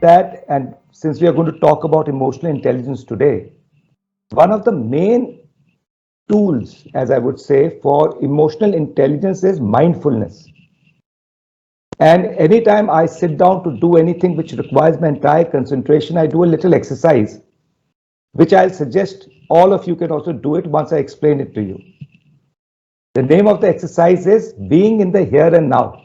that, and since we are going to talk about emotional intelligence today, one of the main tools, as I would say, for emotional intelligence is mindfulness. And anytime I sit down to do anything which requires my entire concentration, I do a little exercise, which I'll suggest all of you can also do it once I explain it to you. The name of the exercise is being in the here and now.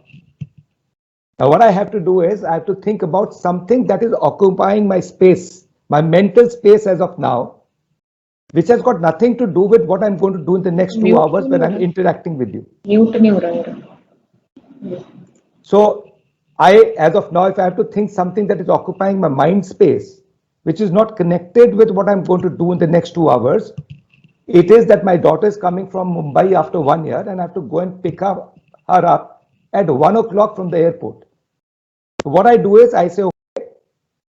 Now, what I have to do is I have to think about something that is occupying my space, my mental space as of now, which has got nothing to do with what I'm going to do in the next 2 hours when I'm interacting with you. So as of now, if I have to think something that is occupying my mind space, which is not connected with what I'm going to do in the next 2 hours, it is that my daughter is coming from Mumbai after 1 year and I have to go and pick her up at 1 o'clock from the airport. So what I do is I say, okay,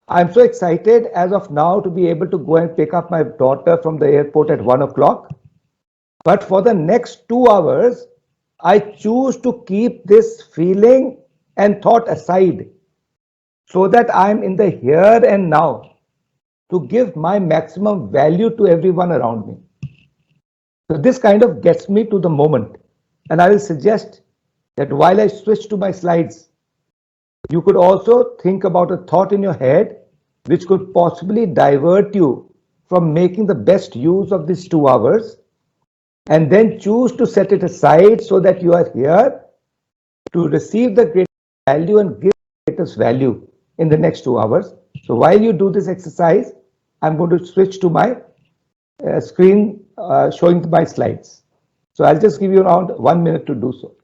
I'm so excited as of now to be able to go and pick up my daughter from the airport at 1 o'clock. But for the next 2 hours, I choose to keep this feeling and thought aside so that I'm in the here and now to give my maximum value to everyone around me. So this kind of gets me to the moment. And I will suggest that while I switch to my slides, you could also think about a thought in your head which could possibly divert you from making the best use of these 2 hours, and then choose to set it aside so that you are here to receive the greatest value and give the greatest value in the next 2 hours. So while you do this exercise, I'm going to switch to my screen showing my slides. So I'll just give you around 1 minute to do so.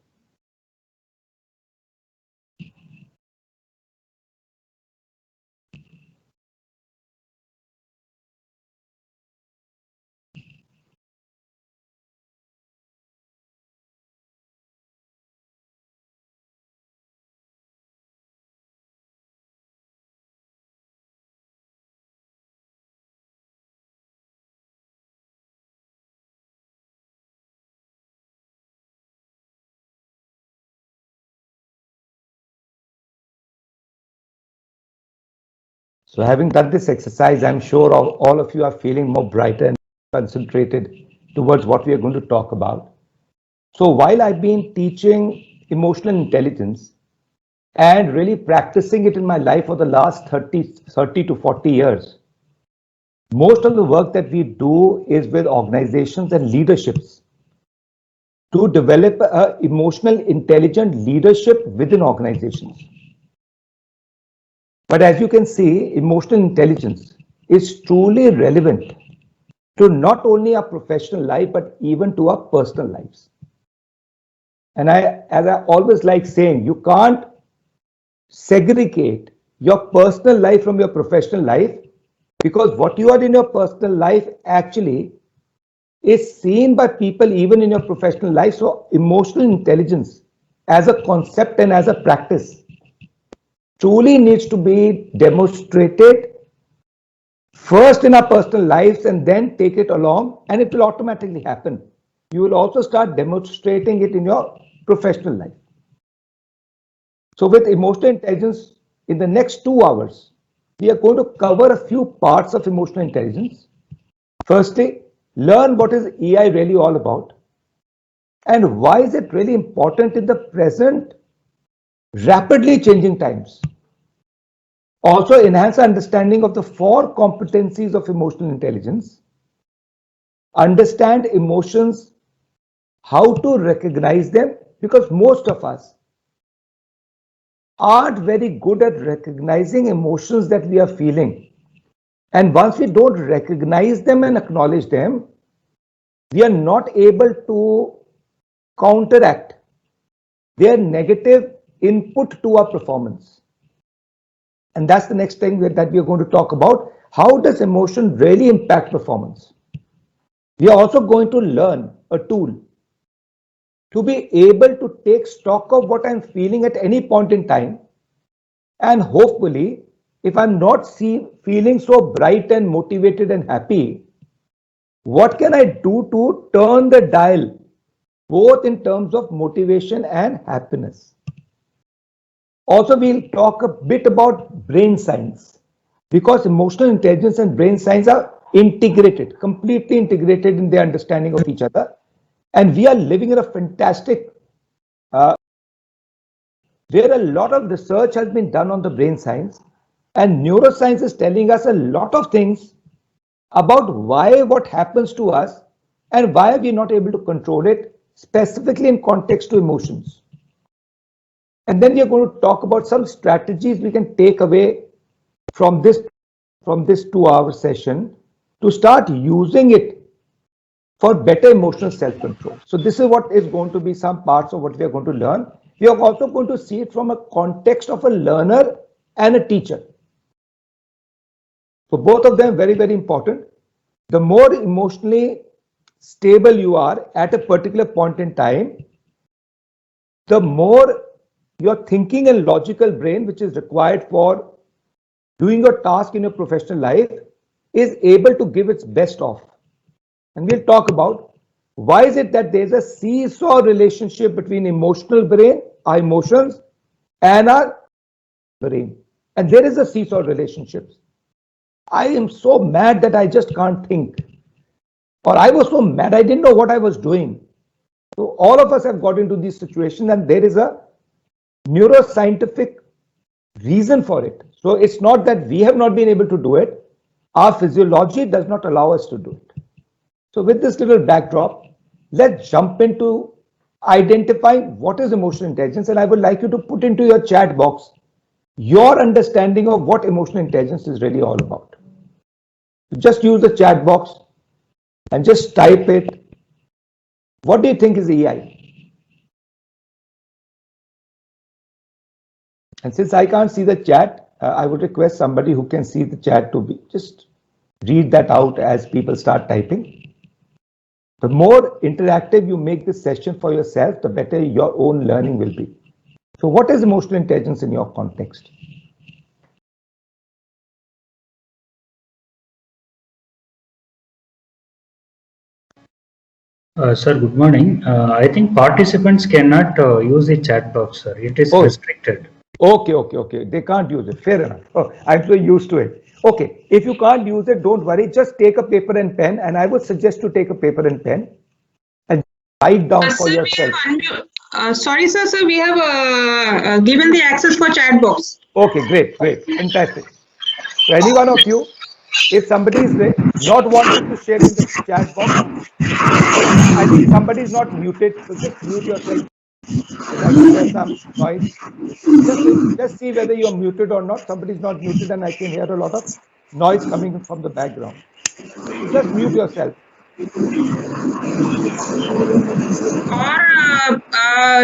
So having done this exercise, I'm sure all of you are feeling more brighter and concentrated towards what we are going to talk about. So while I've been teaching emotional intelligence and really practicing it in my life for the last 30 to 40 years, most of the work that we do is with organizations and leaderships to develop emotional intelligent leadership within organizations. But as you can see, emotional intelligence is truly relevant to not only our professional life, but even to our personal lives. And as I always like saying, you can't segregate your personal life from your professional life, because what you are in your personal life actually is seen by people even in your professional life. So emotional intelligence as a concept and as a practice truly needs to be demonstrated first in our personal lives and then take it along, and it will automatically happen. You will also start demonstrating it in your professional life. So with emotional intelligence, in the next 2 hours, we are going to cover a few parts of emotional intelligence. Firstly, learn what is EI really all about and why is it really important in the present rapidly changing times. Also enhance understanding of the 4 competencies of emotional intelligence. Understand emotions, how to recognize them, because most of us aren't very good at recognizing emotions that we are feeling. And once we don't recognize them and acknowledge them, we are not able to counteract their negative input to our performance. And that's the next thing that we are going to talk about. How does emotion really impact performance? We are also going to learn a tool to be able to take stock of what I'm feeling at any point in time. And hopefully, if I'm not feeling so bright and motivated and happy, what can I do to turn the dial, both in terms of motivation and happiness? Also, we'll talk a bit about brain science because emotional intelligence and brain science are integrated, completely integrated in their understanding of each other. And we are living in a fantastic where a lot of research has been done on the brain science, and neuroscience is telling us a lot of things about why what happens to us and why we're not able to control it, specifically in context to emotions. And then we are going to talk about some strategies we can take away from this 2-hour session to start using it for better emotional self-control. So this is what is going to be some parts of what we are going to learn. We are also going to see it from a context of a learner and a teacher. So both of them very, very important. The more emotionally stable you are at a particular point in time, the more your thinking and logical brain, which is required for doing your task in your professional life, is able to give its best off. And we'll talk about why is it that there's a seesaw relationship between emotional brain, our emotions, and our brain. And there is a seesaw relationship. I am so mad that I just can't think. Or I was so mad, I didn't know what I was doing. So all of us have got into these situations, and there is a neuroscientific reason for it. So it's not that we have not been able to do it. Our physiology does not allow us to do it. So with this little backdrop, let's jump into identifying what is emotional intelligence. And I would like you to put into your chat box your understanding of what emotional intelligence is really all about. Just use the chat box and just type it. What do you think is EI? And since I can't see the chat, I would request somebody who can see the chat to be just read that out as people start typing. The more interactive you make this session for yourself, the better your own learning will be. So what is emotional intelligence in your context? Sir, good morning. I think participants cannot use the chat box, sir. It is restricted. Okay. They can't use it. Fair enough. Oh, I'm so used to it. Okay. If you can't use it, don't worry. Just take a paper and pen. And I would suggest to take a paper and pen and write down for yourself. Sorry, sir. We have given the access for chat box. Okay, great. Fantastic. So any one of you, if somebody is not wanting to share in the chat box, I think somebody is not muted, so just mute yourself. I think there's some noise. Just see whether you're muted or not. Somebody's not muted, and I can hear a lot of noise coming from the background. So just mute yourself. Or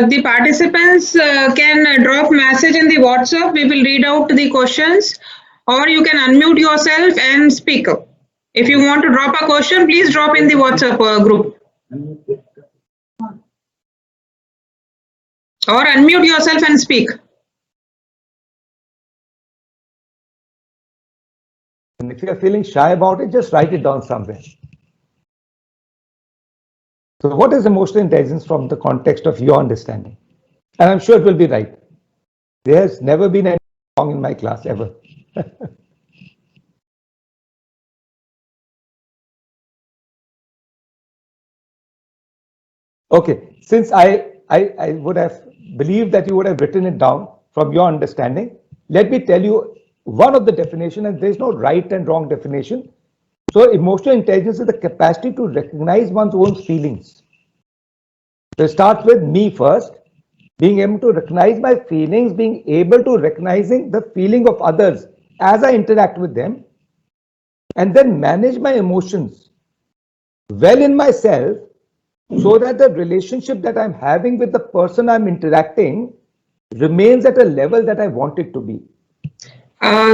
the participants can drop message in the WhatsApp. We will read out the questions, or you can unmute yourself and speak up. If you want to drop a question, please drop in the WhatsApp group. Or unmute yourself and speak. And if you're feeling shy about it, just write it down somewhere. So what is emotional intelligence from the context of your understanding? And I'm sure it will be right. There's never been any wrong in my class, ever. Okay, since I would have believed that you would have written it down from your understanding, let me tell you one of the definition, and there's no right and wrong definition. So emotional intelligence is the capacity to recognize one's own feelings. So start with me first, being able to recognize my feelings, being able to recognizing the feeling of others as I interact with them, and then manage my emotions well in myself so that the relationship that I'm having with the person I'm interacting remains at a level that I want it to be.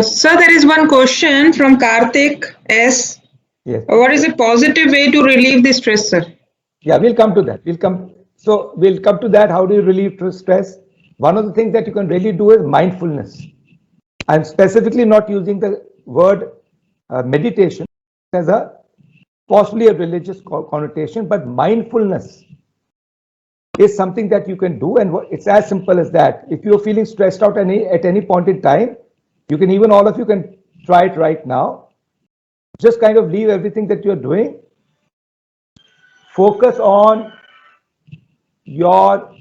Sir, there is one question from Karthik S. Yes. What is a positive way to relieve the stress, sir? Yeah, we'll come to that. We'll come to that. How do you relieve stress? One of the things that you can really do is mindfulness. I'm specifically not using the word meditation as a possibly a religious connotation, but mindfulness is something that you can do, and it's as simple as that. If you're feeling stressed out at any point in time, you can, even all of you can try it right now. Just kind of leave everything that you're doing. Focus on your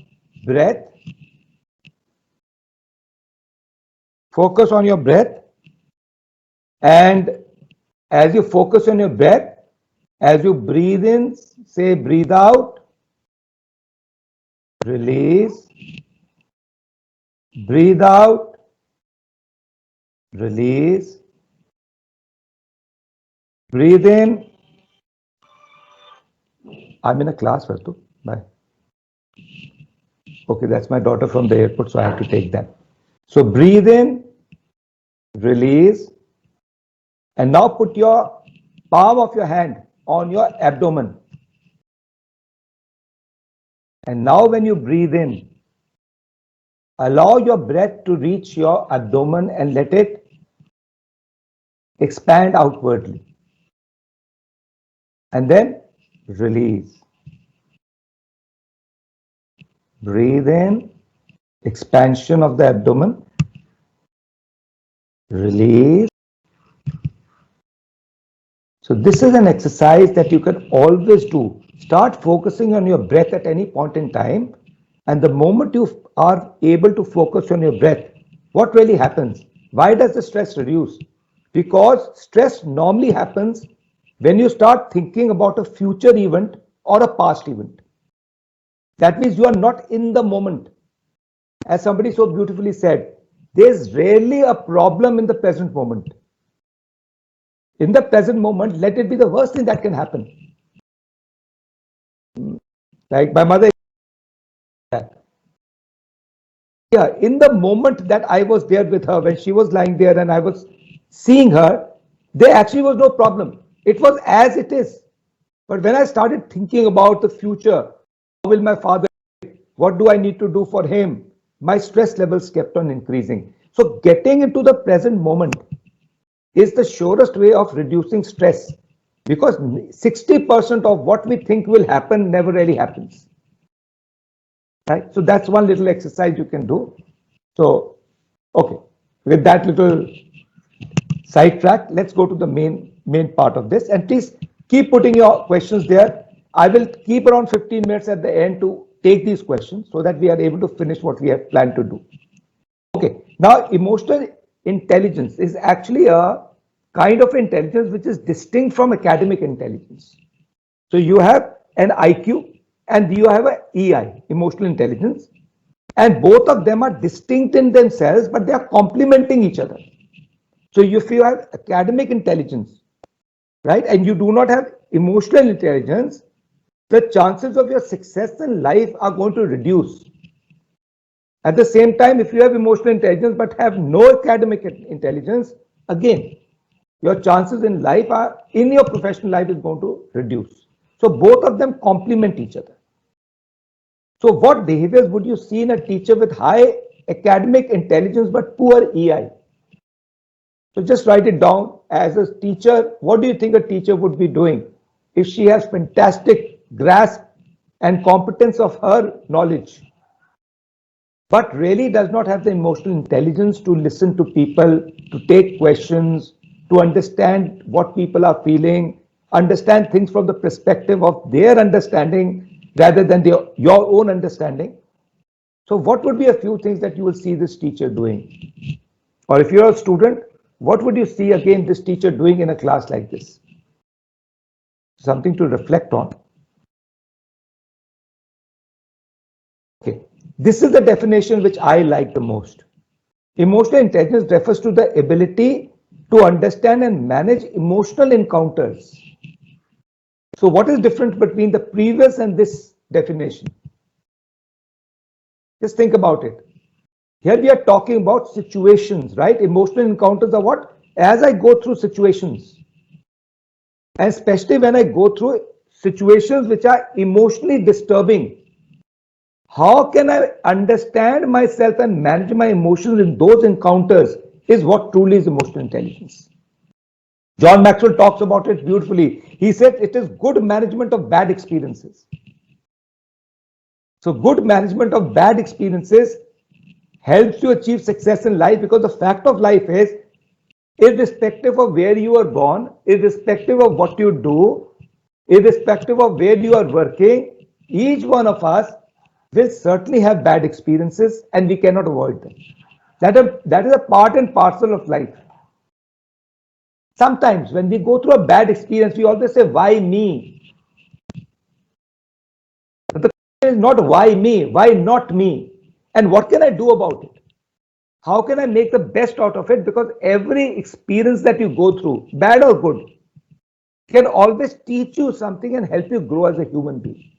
breath. Focus on your breath. And as you focus on your breath, as you breathe in, say breathe out, release, breathe out, release, breathe in. I'm in a class, Vartu. Bye. Okay, that's my daughter from the airport, so I have to take that. So breathe in, release, and now put your palm of your hand on your abdomen. And now when you breathe in, allow your breath to reach your abdomen and let it expand outwardly. And then release. Breathe in, expansion of the abdomen. Release. So this is an exercise that you can always do. Start focusing on your breath at any point in time. And the moment you are able to focus on your breath, what really happens? Why does the stress reduce? Because stress normally happens when you start thinking about a future event or a past event. That means you are not in the moment. As somebody so beautifully said, there's rarely a problem in the present moment. In the present moment, let it be the worst thing that can happen. Like my mother. Yeah, in the moment that I was there with her, when she was lying there and I was seeing her, there actually was no problem. It was as it is. But when I started thinking about the future, how will my father, what do I need to do for him? My stress levels kept on increasing. So getting into the present moment is the surest way of reducing stress, because 60% of what we think will happen never really happens. Right? So that's one little exercise you can do. So, okay, with that little sidetrack, let's go to the main part of this, and please keep putting your questions there. I will keep around 15 minutes at the end to take these questions so that we are able to finish what we have planned to do. Okay, now emotional intelligence is actually a kind of intelligence which is distinct from academic intelligence. So you have an IQ and you have an EI, emotional intelligence, and both of them are distinct in themselves, but they are complementing each other. So if you have academic intelligence, right, and you do not have emotional intelligence, the chances of your success in life are going to reduce. At the same time, if you have emotional intelligence but have no academic intelligence, again, your chances in life are, in your professional life, is going to reduce. So both of them complement each other. So what behaviors would you see in a teacher with high academic intelligence but poor EI? So just write it down. As a teacher, what do you think a teacher would be doing if she has fantastic grasp and competence of her knowledge, but really does not have the emotional intelligence to listen to people, to take questions, to understand what people are feeling, understand things from the perspective of their understanding rather than your own understanding? So what would be a few things that you will see this teacher doing? Or if you're a student, what would you see again this teacher doing in a class like this? Something to reflect on. Okay, this is the definition which I like the most. Emotional intelligence refers to the ability to understand and manage emotional encounters. So what is different between the previous and this definition? Just think about it. Here we are talking about situations, right? Emotional encounters are what? As I go through situations, and especially when I go through situations which are emotionally disturbing, how can I understand myself and manage my emotions in those encounters is what truly is emotional intelligence. John Maxwell talks about it beautifully. He said it is good management of bad experiences. So good management of bad experiences helps you achieve success in life, because the fact of life is, irrespective of where you are born, irrespective of what you do, irrespective of where you are working, each one of us will certainly have bad experiences and we cannot avoid them. That is a part and parcel of life. Sometimes when we go through a bad experience, we always say, why me? But the question is not why me, why not me? And what can I do about it? How can I make the best out of it? Because every experience that you go through, bad or good, can always teach you something and help you grow as a human being.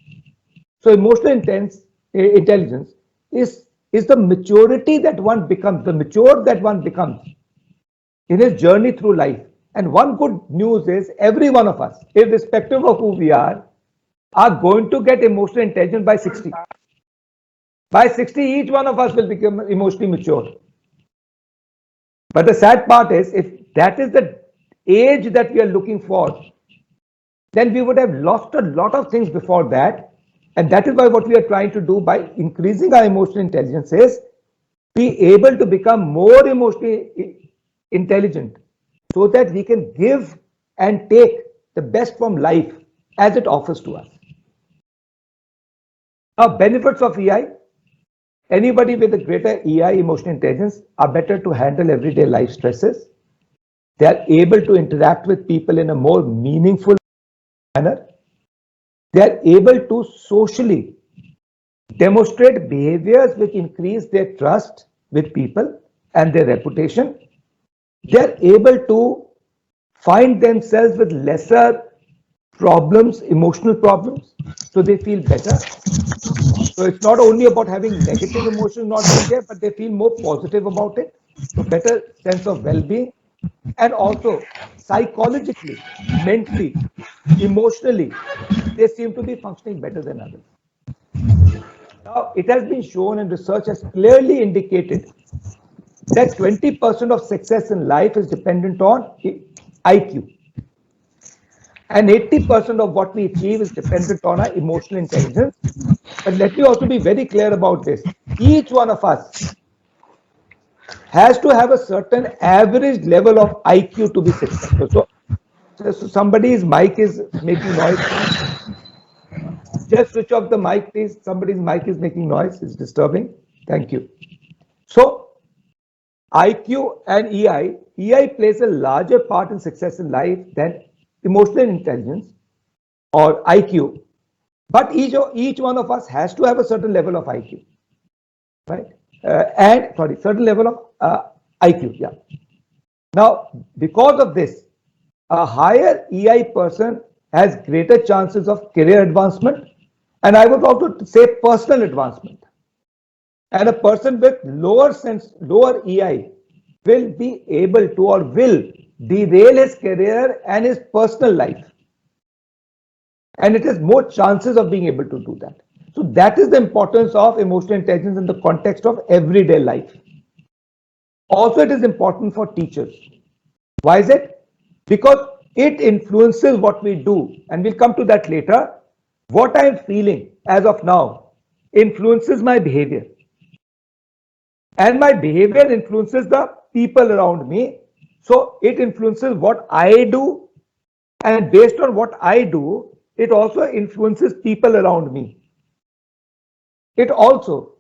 So emotional intelligence is the maturity that one becomes, the mature that one becomes in his journey through life. And one good news is, every one of us, irrespective of who we are going to get emotional intelligence by 60. By 60, each one of us will become emotionally mature. But the sad part is, if that is the age that we are looking for, then we would have lost a lot of things before that. And that is why what we are trying to do by increasing our emotional intelligence is be able to become more emotionally intelligent, so that we can give and take the best from life as it offers to us. Now, benefits of EI. Anybody with a greater EI, emotional intelligence, are better to handle everyday life stresses. They are able to interact with people in a more meaningful manner. They are able to socially demonstrate behaviors which increase their trust with people and their reputation. They are able to find themselves with lesser problems, emotional problems, so they feel better. So it's not only about having negative emotions not being there, but they feel more positive about it. So better sense of well-being, and also psychologically, mentally, emotionally, they seem to be functioning better than others. Now, it has been shown, and research has clearly indicated, that 20% of success in life is dependent on IQ. And 80% of what we achieve is dependent on our emotional intelligence. But let me also be very clear about this. Each one of us has to have a certain average level of IQ to be successful. So somebody's mic is making noise. Just switch off the mic, please. Somebody's mic is making noise. It's disturbing. Thank you. So IQ and EI. EI plays a larger part in success in life than emotional intelligence or IQ. But each one of us has to have a certain level of IQ, right? Certain level of IQ, yeah. Now, because of this, a higher EI person has greater chances of career advancement, and I would also say personal advancement. And a person with lower EI will be able to, or will derail his career and his personal life. And it has more chances of being able to do that. So that is the importance of emotional intelligence in the context of everyday life. Also, it is important for teachers. Why is it? Because it influences what we do, and we'll come to that later. What I'm feeling as of now influences my behavior, and my behavior influences the people around me. So it influences what I do, and based on what I do, it also influences people around me. It also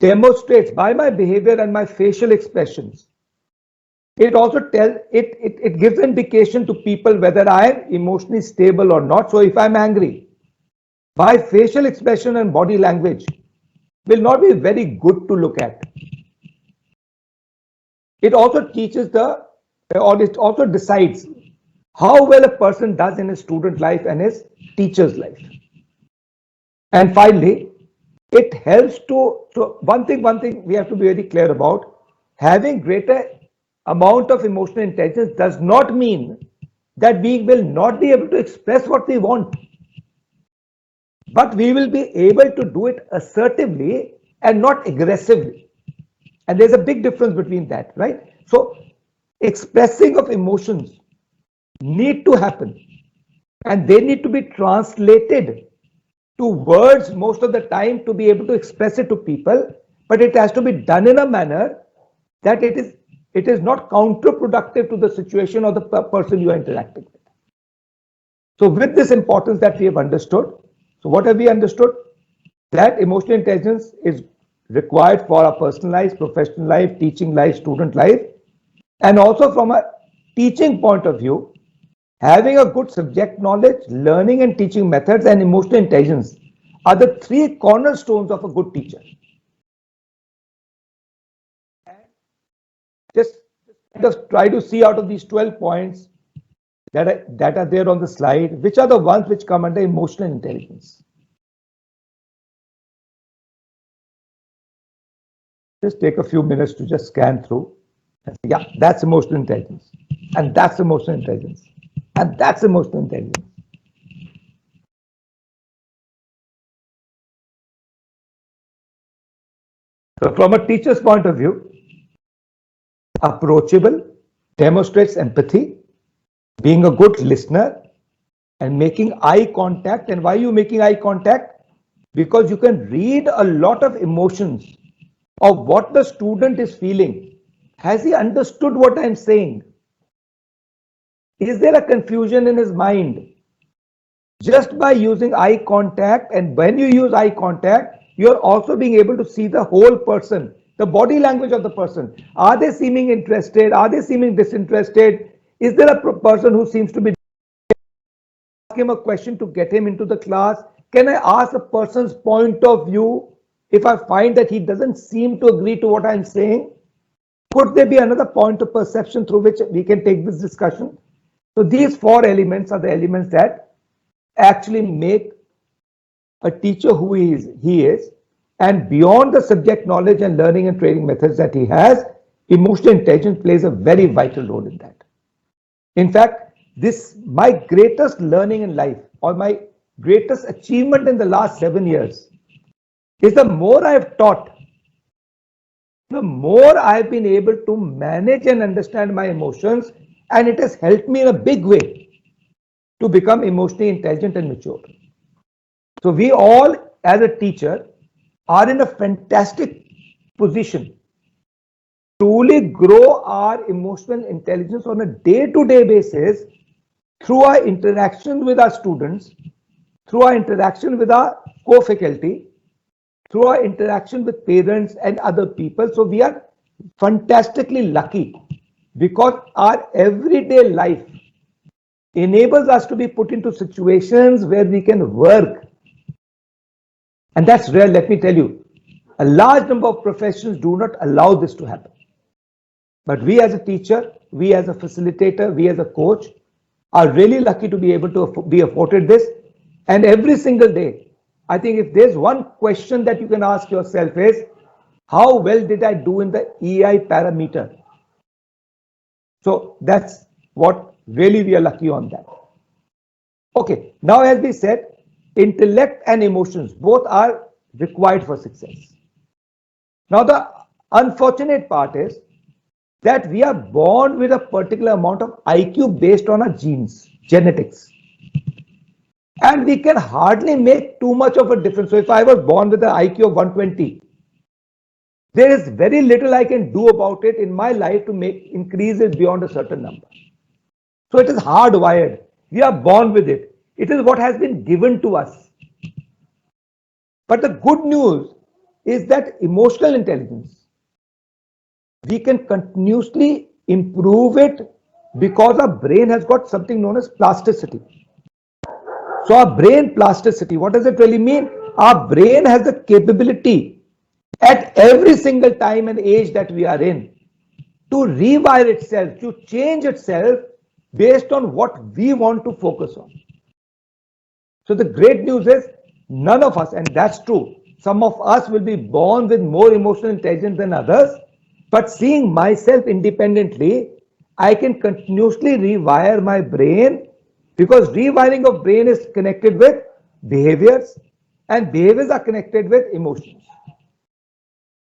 demonstrates by my behavior and my facial expressions. It also it gives indication to people whether I am emotionally stable or not. So if I'm angry, my facial expression and body language will not be very good to look at. It also teaches it also decides how well a person does in his student life and his teacher's life. And finally, it helps to, so one thing we have to be very clear about, having greater amount of emotional intelligence does not mean that we will not be able to express what we want, but we will be able to do it assertively and not aggressively. And there's a big difference between that, right? So expressing of emotions need to happen, and they need to be translated to words most of the time to be able to express it to people, but it has to be done in a manner that it is not counterproductive to the situation or the person you are interacting with. So with this importance that we have understood, so what have we understood? That emotional intelligence is required for our personal life, professional life, teaching life, student life, and also from a teaching point of view, having a good subject knowledge, learning and teaching methods, and emotional intelligence are the three cornerstones of a good teacher. Just try to see out of these 12 points that are there on the slide, which are the ones which come under emotional intelligence. Just take a few minutes to just scan through. Yeah, that's emotional intelligence. And that's emotional intelligence. And that's emotional intelligence. So from a teacher's point of view, approachable, demonstrates empathy, being a good listener, and making eye contact. And why are you making eye contact? Because you can read a lot of emotions of what the student is feeling. Has he understood what I'm saying? Is there a confusion in his mind? Just by using eye contact, and when you use eye contact, you're also being able to see the whole person, the body language of the person. Are they seeming interested? Are they seeming disinterested? Is there a person who seems to be ask him a question to get him into the class? Can I ask a person's point of view if I find that he doesn't seem to agree to what I'm saying? Could there be another point of perception through which we can take this discussion? So these four elements are the elements that actually make a teacher who he is, and beyond the subject knowledge and learning and training methods that he has, emotional intelligence plays a very vital role in that. In fact, my greatest learning in life, or my greatest achievement in the last 7 years, is the more I've taught, the more I've been able to manage and understand my emotions, and it has helped me in a big way to become emotionally intelligent and mature. So we all, as a teacher, are in a fantastic position to truly grow our emotional intelligence on a day-to-day basis through our interaction with our students, through our interaction with our co-faculty, through our interaction with parents and other people. So we are fantastically lucky because our everyday life enables us to be put into situations where we can work. And that's rare, let me tell you. A large number of professions do not allow this to happen. But we as a teacher, we as a facilitator, we as a coach are really lucky to be able to be afforded this. And every single day, I think if there's one question that you can ask yourself is, how well did I do in the EI parameter? So that's what really we are lucky on that. Okay, now as we said, intellect and emotions both are required for success. Now the unfortunate part is that we are born with a particular amount of IQ based on our genes, genetics. And we can hardly make too much of a difference. So if I was born with an IQ of 120, there is very little I can do about it in my life to increase it beyond a certain number. So it is hardwired. We are born with it. It is what has been given to us. But the good news is that emotional intelligence, we can continuously improve it because our brain has got something known as plasticity. So our brain plasticity, what does it really mean? Our brain has the capability at every single time and age that we are in to rewire itself, to change itself based on what we want to focus on. So the great news is none of us, and that's true, some of us will be born with more emotional intelligence than others, but seeing myself independently, I can continuously rewire my brain because rewiring of brain is connected with behaviors and behaviors are connected with emotions.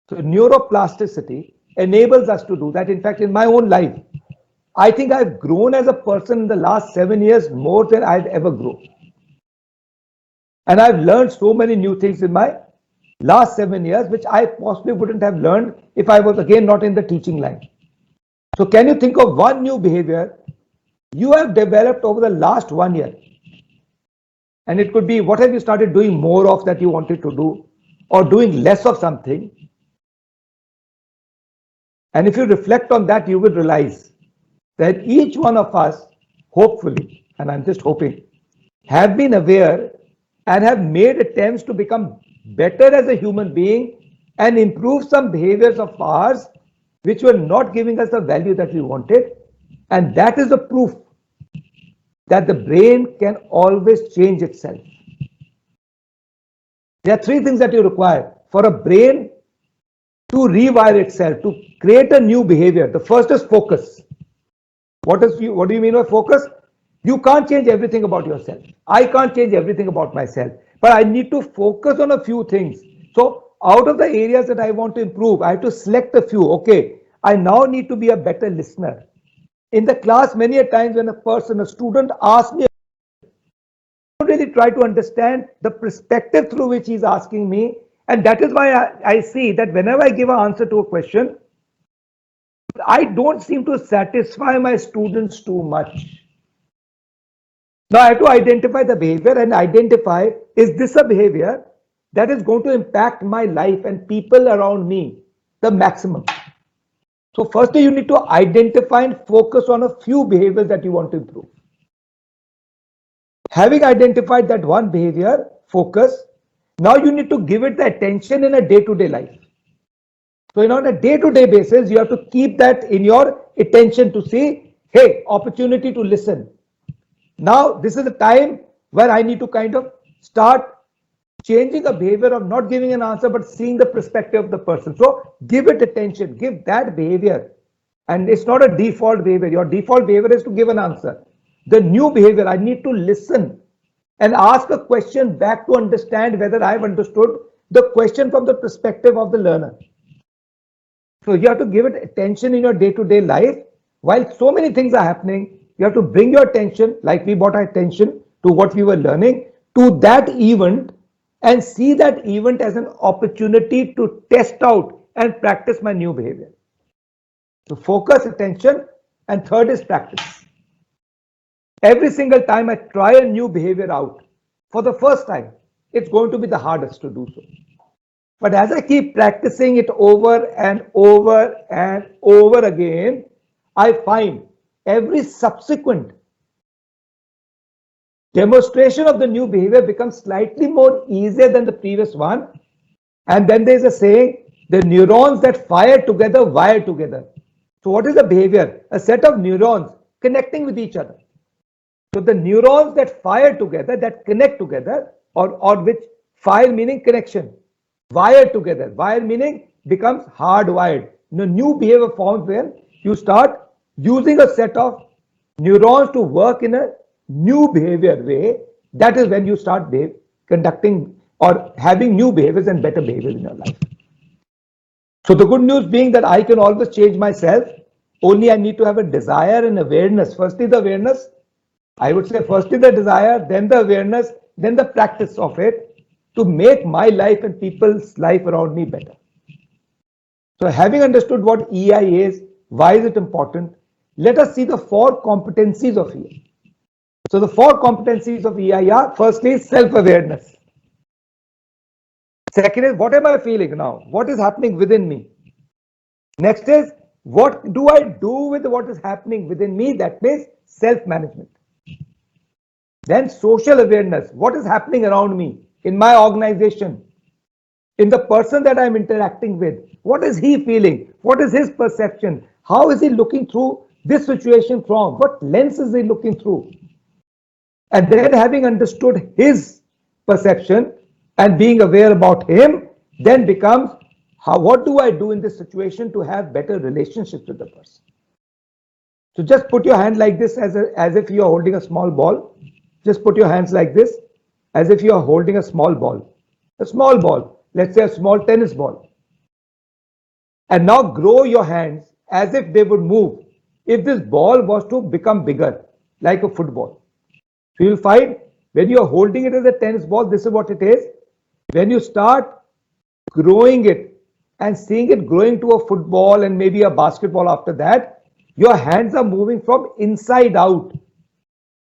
So neuroplasticity enables us to do that. In fact, in my own life, I think I've grown as a person in the last 7 years more than I've ever grown. And I've learned so many new things in my last 7 years, which I possibly wouldn't have learned if I was again not in the teaching line. So can you think of one new behavior you have developed over the last 1 year? And it could be what have you started doing more of that you wanted to do, or doing less of something. And if you reflect on that, you will realize that each one of us, hopefully, and I'm just hoping, have been aware and have made attempts to become better as a human being and improve some behaviors of ours which were not giving us the value that we wanted. And that is the proof that the brain can always change itself. There are 3 things that you require for a brain to rewire itself, to create a new behavior. The first is focus. What do you mean by focus? You can't change everything about yourself. I can't change everything about myself, but I need to focus on a few things. So out of the areas that I want to improve, I have to select a few. Okay, I now need to be a better listener. In the class, many a times when a student asks me, I don't really try to understand the perspective through which he's asking me. And that is why I see that whenever I give an answer to a question, I don't seem to satisfy my students too much. Now I have to identify the behavior and identify, is this a behavior that is going to impact my life and people around me the maximum? So firstly, you need to identify and focus on a few behaviors that you want to improve. Having identified that one behavior, focus, now you need to give it the attention in a day-to-day life. So on a day-to-day basis, you have to keep that in your attention to see, hey, opportunity to listen. Now, this is the time where I need to kind of start changing a behavior of not giving an answer, but seeing the perspective of the person. So give it attention, give that behavior. And it's not a default behavior. Your default behavior is to give an answer. The new behavior, I need to listen and ask a question back to understand whether I've understood the question from the perspective of the learner. So you have to give it attention in your day-to-day life. While so many things are happening, you have to bring your attention, like we brought our attention to what we were learning, to that event and see that event as an opportunity to test out and practice my new behavior. So focus, attention, and third is practice. Every single time I try a new behavior out, for the first time, it's going to be the hardest to do so. But as I keep practicing it over and over and over again, I find every subsequent demonstration of the new behavior becomes slightly more easier than the previous one. And then there's a saying, the neurons that fire together wire together. So what is a behavior? A set of neurons connecting with each other. So the neurons that fire together, that connect together, or which fire meaning connection, wire together, wire meaning becomes hardwired. New behavior forms when you start using a set of neurons to work in a new behavior way. That is when you start conducting or having new behaviors and better behaviors in your life. So the good news being that I can always change myself, only I need to have a desire and awareness. Firstly the awareness, I would say firstly the desire, then the awareness, then the practice of it to make my life and people's life around me better. So having understood what EI is, why is it important, let us see the 4 competencies of EI. So the 4 competencies of EI are, firstly, self-awareness. Second is, what am I feeling now? What is happening within me? Next is, what do I do with what is happening within me? That means self-management. Then social awareness. What is happening around me, in my organization, in the person that I'm interacting with? What is he feeling? What is his perception? How is he looking through this situation from? What lens is he looking through? And then having understood his perception and being aware about him, then becomes, what do I do in this situation to have better relationships with the person? So just put your hand like this as if you are holding a small ball. Just put your hands like this as if you are holding a small ball. A small ball, let's say a small tennis ball. And now grow your hands as if they would move if this ball was to become bigger, like a football. So you'll find When you're holding it as a tennis ball, this is what it is. When you start growing it and seeing it growing to a football and maybe a basketball after that, your hands are moving from inside out.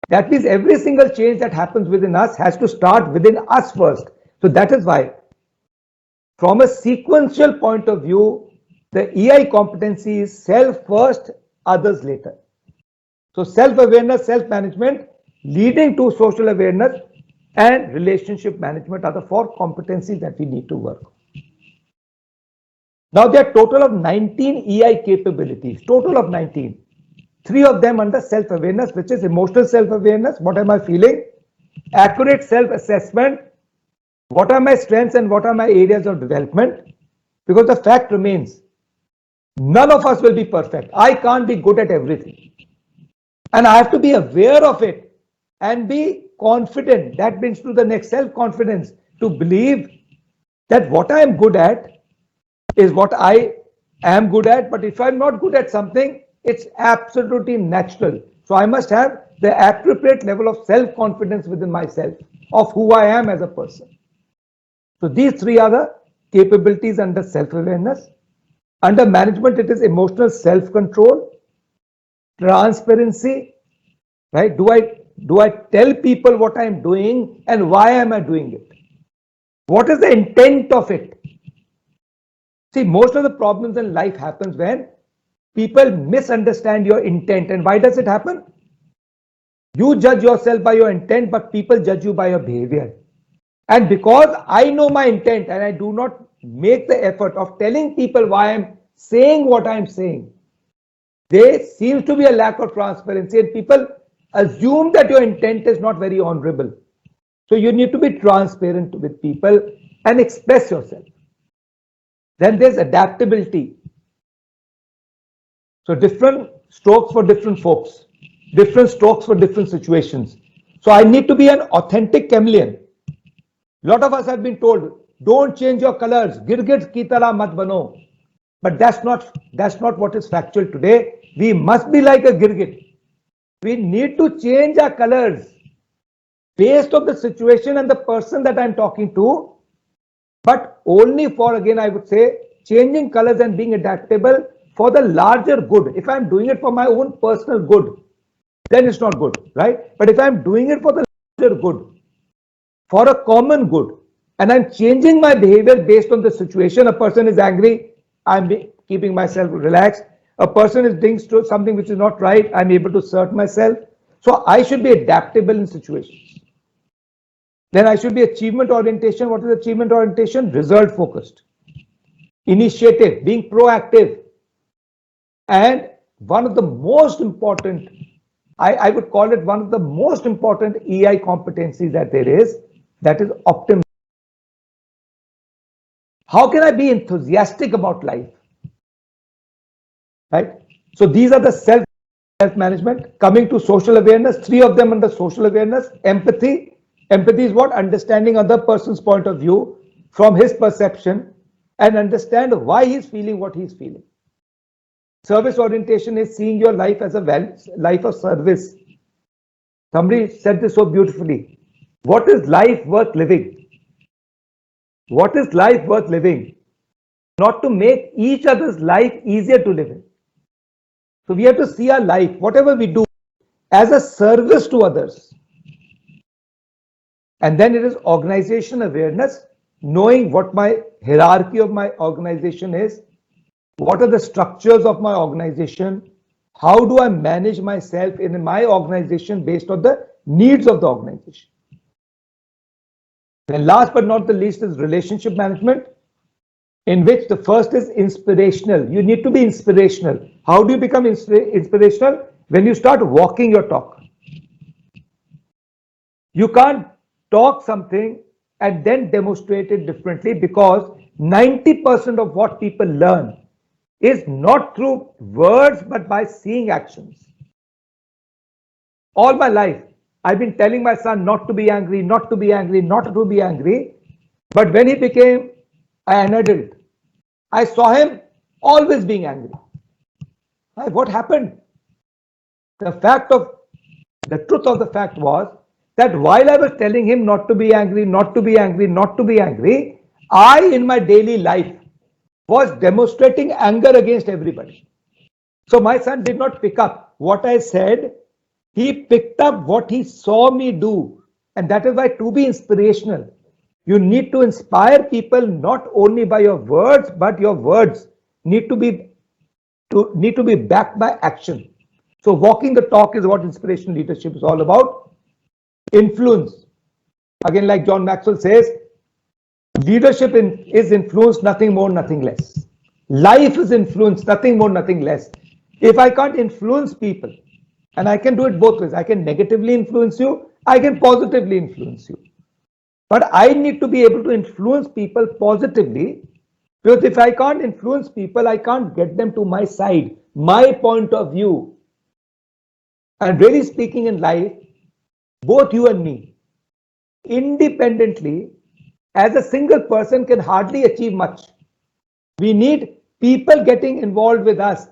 That means every single change that happens within us has to start within us first. So that is why, from a sequential point of view, the EI competency is self first, others later. So self-awareness, self-management, leading to social awareness and relationship management are the 4 competencies that we need to work on. Now there are total of 19 EI capabilities, total of 19. 3 of them under self-awareness, which is emotional self-awareness, what am I feeling? Accurate self-assessment, what are my strengths and what are my areas of development? Because the fact remains, none of us will be perfect. I can't be good at everything. And I have to be aware of it and be confident. That brings to the next self-confidence, to believe that what I am good at is what I am good at. But if I'm not good at something, it's absolutely natural. So I must have the appropriate level of self-confidence within myself of who I am as a person. So these 3 are the capabilities under self-awareness. Under management, it is emotional self-control, transparency, right? Do I tell people what I am doing and why am I doing it? What is the intent of it? See, most of the problems in life happens when people misunderstand your intent. And why does it happen? You judge yourself by your intent, but people judge you by your behavior. And because I know my intent and I do not make the effort of telling people why I'm saying what I'm saying, there seems to be a lack of transparency and people assume that your intent is not very honorable. So you need to be transparent with people and express yourself. Then there's adaptability. So different strokes for different folks, different strokes for different situations. So I need to be an authentic chameleon. A lot of us have been told, don't change your colors, girgit ki tarah mat bano. But that's not what is factual today. We must be like a girgit. We need to change our colors based on the situation and the person that I'm talking to, but only for, again, I would say, changing colors and being adaptable for the larger good. If I'm doing it for my own personal good, then it's not good, right? But if I'm doing it for the larger good, for a common good, and I'm changing my behavior based on the situation, a person is angry, I'm keeping myself relaxed. A person is doing something which is not right, I'm able to assert myself. So I should be adaptable in situations. Then I should be achievement orientation. What is achievement orientation? Result focused. Initiative, being proactive. And one of the most important, I would call it one of the most important EI competencies that there is, that is optimism. How can I be enthusiastic about life? Right? So these are the self-management. Coming to social awareness, 3 of them under social awareness. Empathy. Empathy is what? Understanding other person's point of view from his perception and understand why he's feeling what he's feeling. Service orientation is seeing your life as a life of service. Somebody said this so beautifully. What is life worth living? What is life worth living? Not to make each other's life easier to live in. So we have to see our life, whatever we do, as a service to others. And then it is organization awareness, knowing what my hierarchy of my organization is, what are the structures of my organization, how do I manage myself in my organization based on the needs of the organization. Then last but not the least is relationship management, in which the first is inspirational. You need to be inspirational. How do you become inspirational? When you start walking your talk. You can't talk something and then demonstrate it differently, because 90% of what people learn is not through words but by seeing actions. All my life, I've been telling my son not to be angry, not to be angry, not to be angry. But when he became an adult, I saw him always being angry. What happened? The truth of the fact was that while I was telling him not to be angry, not to be angry, not to be angry, I in my daily life was demonstrating anger against everybody. So my son did not pick up what I said. He picked up what he saw me do. And that is why to be inspirational, you need to inspire people not only by your words, but your words need to be backed by action. So walking the talk is what inspirational leadership is all about. Influence. Again, like John Maxwell says, leadership is influence, nothing more, nothing less. Life is influence, nothing more, nothing less. If I can't influence people, and I can do it both ways, I can negatively influence you, I can positively influence you. But I need to be able to influence people positively, because if I can't influence people, I can't get them to my side, my point of view. And really speaking in life, both you and me, independently, as a single person can hardly achieve much. We need people getting involved with us,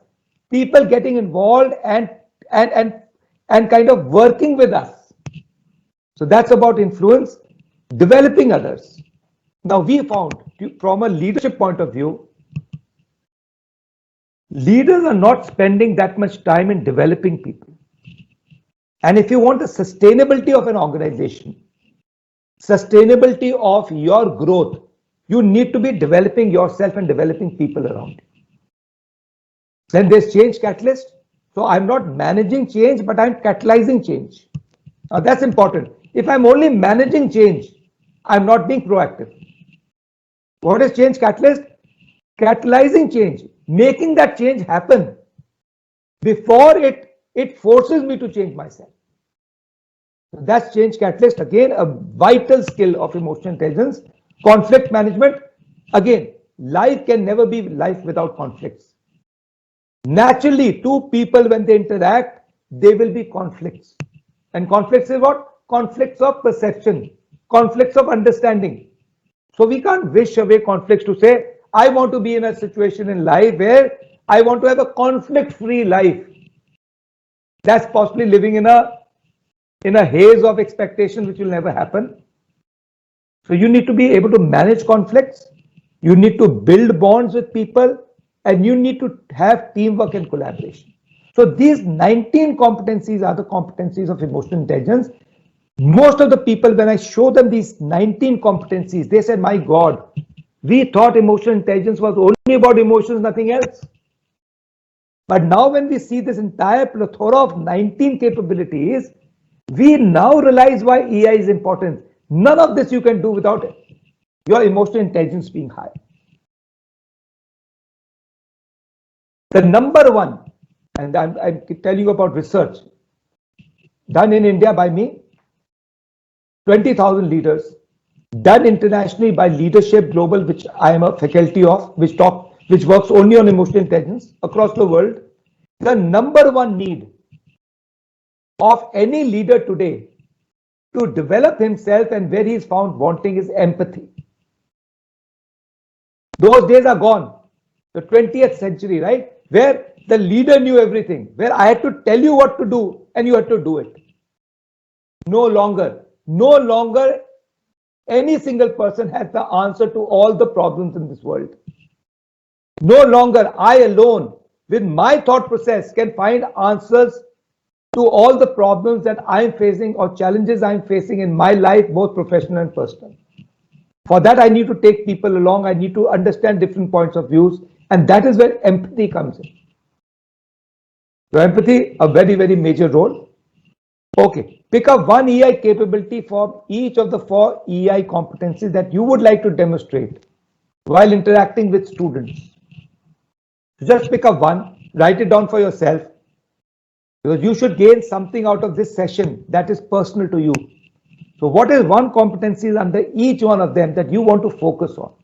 people getting involved and kind of working with us. So that's about influence, developing others. Now we found from a leadership point of view, leaders are not spending that much time in developing people. And if you want the sustainability of an organization, sustainability of your growth, you need to be developing yourself and developing people around you. Then there's change catalyst. So I'm not managing change, but I'm catalyzing change. Now that's important. If I'm only managing change, I'm not being proactive. What is change catalyst? Catalyzing change, making that change happen before it forces me to change myself. So that's change catalyst. Again, a vital skill of emotional intelligence. Conflict management. Again, life can never be life without conflicts. Naturally, two people, when they interact, there will be conflicts. And conflicts is what? Conflicts of perception, conflicts of understanding. So we can't wish away conflicts to say, I want to be in a situation in life where I want to have a conflict-free life. That's possibly living in a haze of expectation which will never happen. So you need to be able to manage conflicts. You need to build bonds with people, and you need to have teamwork and collaboration. So these 19 competencies are the competencies of emotional intelligence. Most of the people, when I show them these 19 competencies, they said, my God, we thought emotional intelligence was only about emotions, nothing else. But now when we see this entire plethora of 19 capabilities, we now realize why EI is important. None of this you can do without your emotional intelligence being high. The number one, and I'm telling you about research done in India by me, 20,000 leaders, done internationally by Leadership Global, which I am a faculty of, which works only on emotional intelligence across the world. The number one need of any leader today to develop himself and where he is found wanting is empathy. Those days are gone. The 20th century, right? Where the leader knew everything, where I had to tell you what to do and you had to do it. No longer any single person has the answer to all the problems in this world. No longer I alone with my thought process can find answers to all the problems that I'm facing or challenges I'm facing in my life, both professional and personal. For that, I need to take people along. I need to understand different points of views. And that is where empathy comes in. So empathy, a very, very major role. Okay, pick up one EI capability for each of the 4 EI competencies that you would like to demonstrate while interacting with students. Just pick up one, write it down for yourself, because you should gain something out of this session that is personal to you. So what is one competency under each one of them that you want to focus on?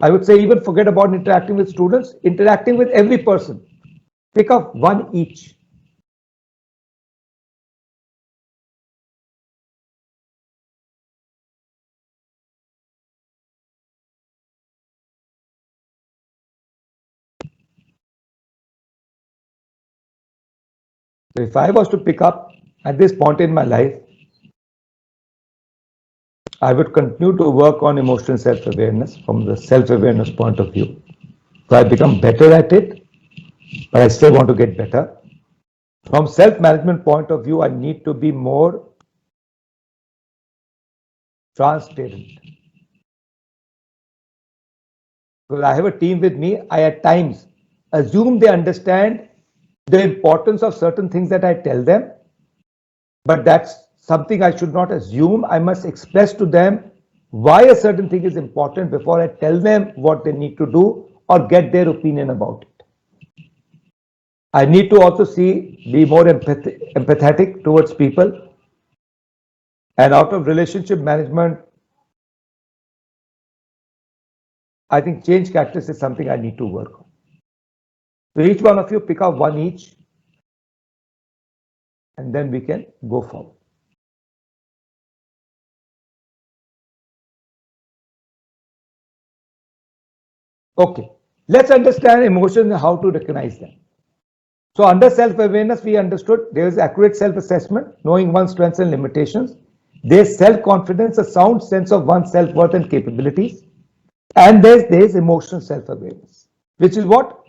I would say even forget about interacting with students, interacting with every person. Pick up one each. So if I was to pick up at this point in my life, I would continue to work on emotional self-awareness from the self-awareness point of view. So I become better at it, but I still want to get better. From self-management point of view, I need to be more transparent. Because I have a team with me, I at times assume they understand the importance of certain things that I tell them, but that's something I should not assume. I must express to them why a certain thing is important before I tell them what they need to do or get their opinion about it. I need to also be more empathetic towards people. And out of relationship management, I think change characters is something I need to work on. So each one of you pick up one each, and then we can go forward. Okay, let's understand emotions and how to recognize them. So under self-awareness, we understood there is accurate self-assessment, knowing one's strengths and limitations. There's self-confidence, a sound sense of one's self-worth and capabilities. And there's emotional self-awareness, which is what?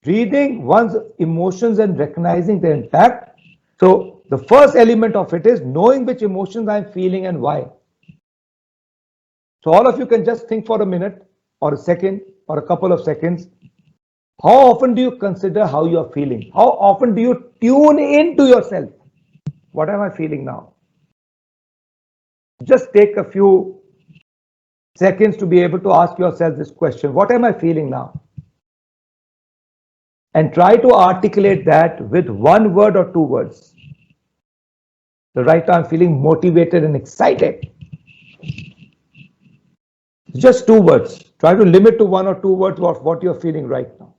Reading one's emotions and recognizing their impact. So the first element of it is knowing which emotions I'm feeling and why. So all of you can just think for a minute or a second or a couple of seconds. How often do you consider how you are feeling? How often do you tune into yourself? What am I feeling now? Just take a few seconds to be able to ask yourself this question. What am I feeling now? And try to articulate that with one word or two words. So right now I'm feeling motivated and excited. Just two words. Try to limit to one or two words of what you're feeling right now.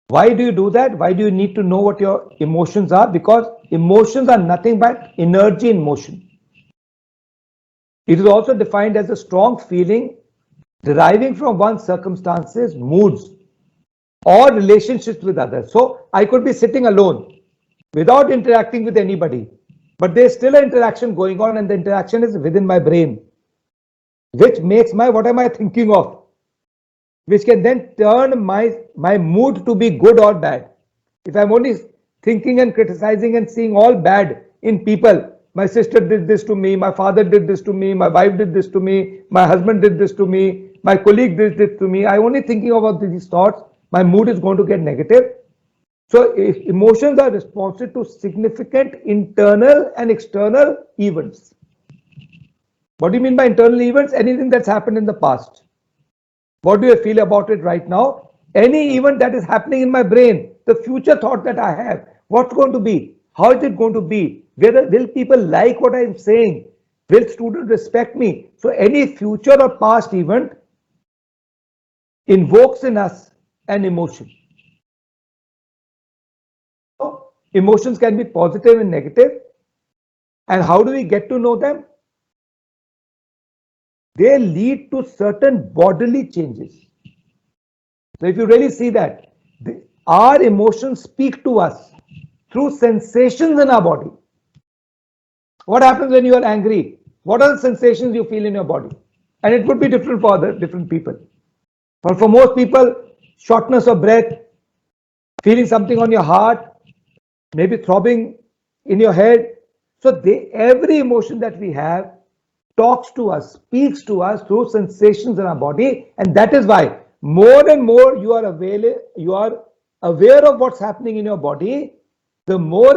Why do you do that? Why do you need to know what your emotions are? Because emotions are nothing but energy in motion. It is also defined as a strong feeling deriving from one's circumstances, moods, or relationships with others. So I could be sitting alone without interacting with anybody, but there's still an interaction going on, and the interaction is within my brain, which makes what am I thinking of? Which can then turn my mood to be good or bad. If I'm only thinking and criticizing and seeing all bad in people, my sister did this to me, my father did this to me, my wife did this to me, my husband did this to me, my colleague did this to me. I'm only thinking about these thoughts, my mood is going to get negative. So if emotions are responsive to significant internal and external events. What do you mean by internal events? Anything that's happened in the past. What do I feel about it right now? Any event that is happening in my brain, the future thought that I have, what's going to be? How is it going to be? Will people like what I'm saying? Will students respect me? So any future or past event invokes in us an emotion. So emotions can be positive and negative. And how do we get to know them? They lead to certain bodily changes. So if you really see that, our emotions speak to us through sensations in our body. What happens when you are angry? What are the sensations you feel in your body? And it would be different for different people. But for most people, shortness of breath, feeling something on your heart, maybe throbbing in your head. So every emotion that we have talks to us, speaks to us through sensations in our body, and that is why more and more you are aware of what's happening in your body, the more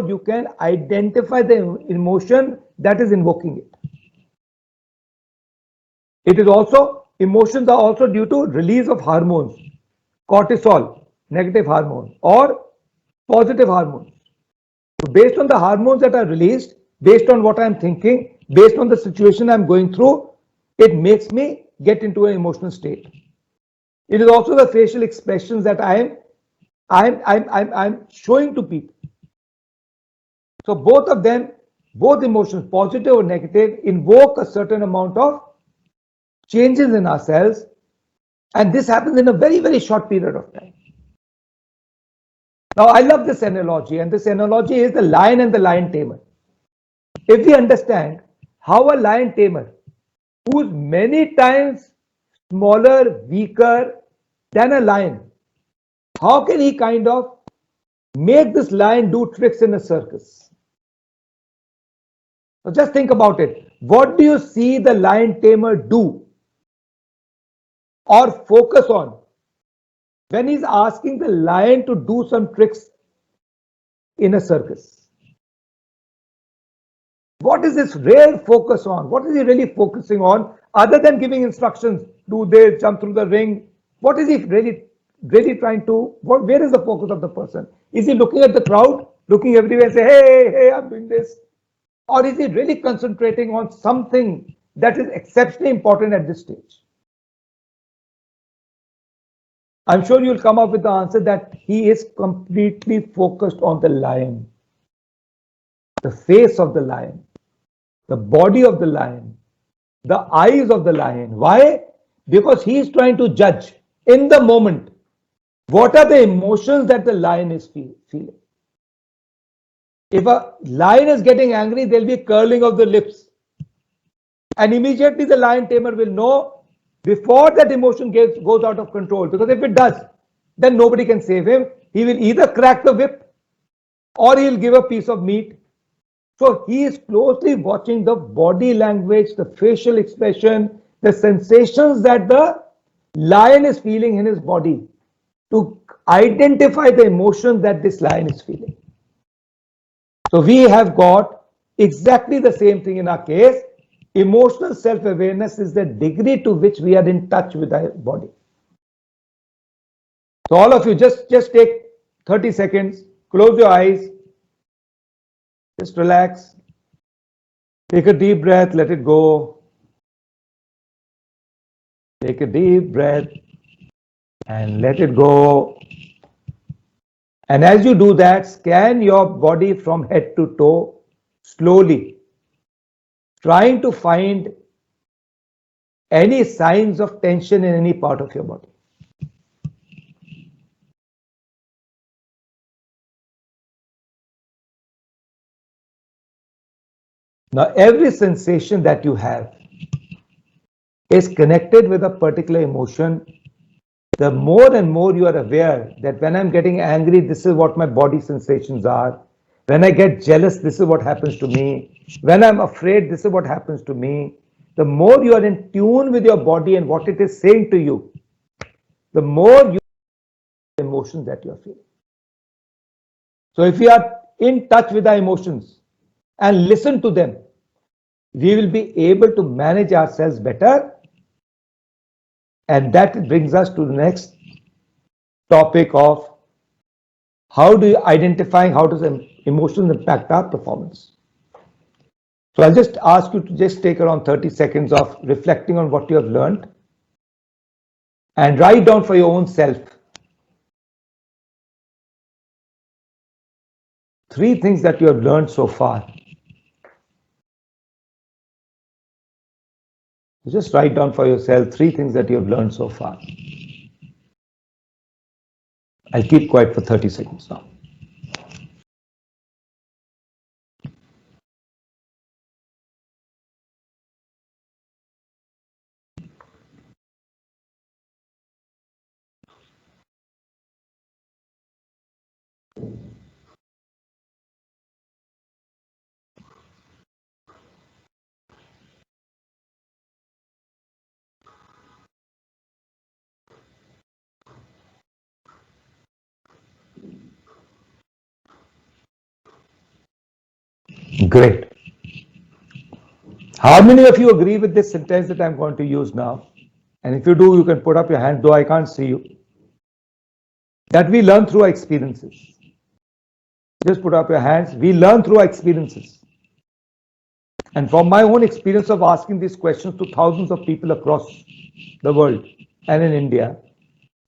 you can identify the emotion that is invoking it. Emotions are also due to release of hormones, cortisol, negative hormone, or positive hormones. So based on the hormones that are released, based on what I'm thinking, based on the situation I'm going through, it makes me get into an emotional state. It is also the facial expressions that I'm showing to people. So both of them, both emotions, positive or negative, invoke a certain amount of changes in ourselves, And this happens in a very, very short period of time. Now, I love this analogy, and this analogy is the lion and the lion tamer. If we understand how a lion tamer, who's many times smaller, weaker than a lion, how can he kind of make this lion do tricks in a circus? So just think about it. What do you see the lion tamer do or focus on when he's asking the lion to do some tricks in a circus? What is his real focus on? What is he really focusing on other than giving instructions? Do this, jump through the ring. What is he really trying to, where is the focus of the person? Is he looking at the crowd, looking everywhere and say, hey, I'm doing this? Or is he really concentrating on something that is exceptionally important at this stage? I'm sure you'll come up with the answer that he is completely focused on the lion, the face of the lion, the body of the lion, the eyes of the lion. Why? Because he is trying to judge in the moment what are the emotions that the lion is feeling. If a lion is getting angry, there'll be curling of the lips. And immediately the lion tamer will know before that emotion goes out of control. Because if it does, then nobody can save him. He will either crack the whip or he'll give a piece of meat. So he is closely watching the body language, the facial expression, the sensations that the lion is feeling in his body to identify the emotion that this lion is feeling. So we have got exactly the same thing in our case. Emotional self-awareness is the degree to which we are in touch with our body. So all of you just take 30 seconds, close your eyes, just relax, take a deep breath, let it go. Take a deep breath and let it go. And as you do that, scan your body from head to toe slowly, trying to find any signs of tension in any part of your body. Now, every sensation that you have is connected with a particular emotion. The more and more you are aware that when I'm getting angry, this is what my body sensations are. When I get jealous, this is what happens to me. When I'm afraid, this is what happens to me. The more you are in tune with your body and what it is saying to you, the more you the emotions that you're feeling. So if we are in touch with our emotions and listen to them, we will be able to manage ourselves better. And that brings us to the next topic of how do you identify, how does emotions impact our performance? So I'll just ask you to just take around 30 seconds of reflecting on what you have learned and write down for your own self 3 things that you have learned so far. Just write down for yourself 3 things that you have learned so far. I'll keep quiet for 30 seconds now. Great. How many of you agree with this sentence that I'm going to use now? And if you do, you can put up your hand, though I can't see you. That we learn through our experiences. Just put up your hands. We learn through our experiences. And from my own experience of asking these questions to thousands of people across the world and in India,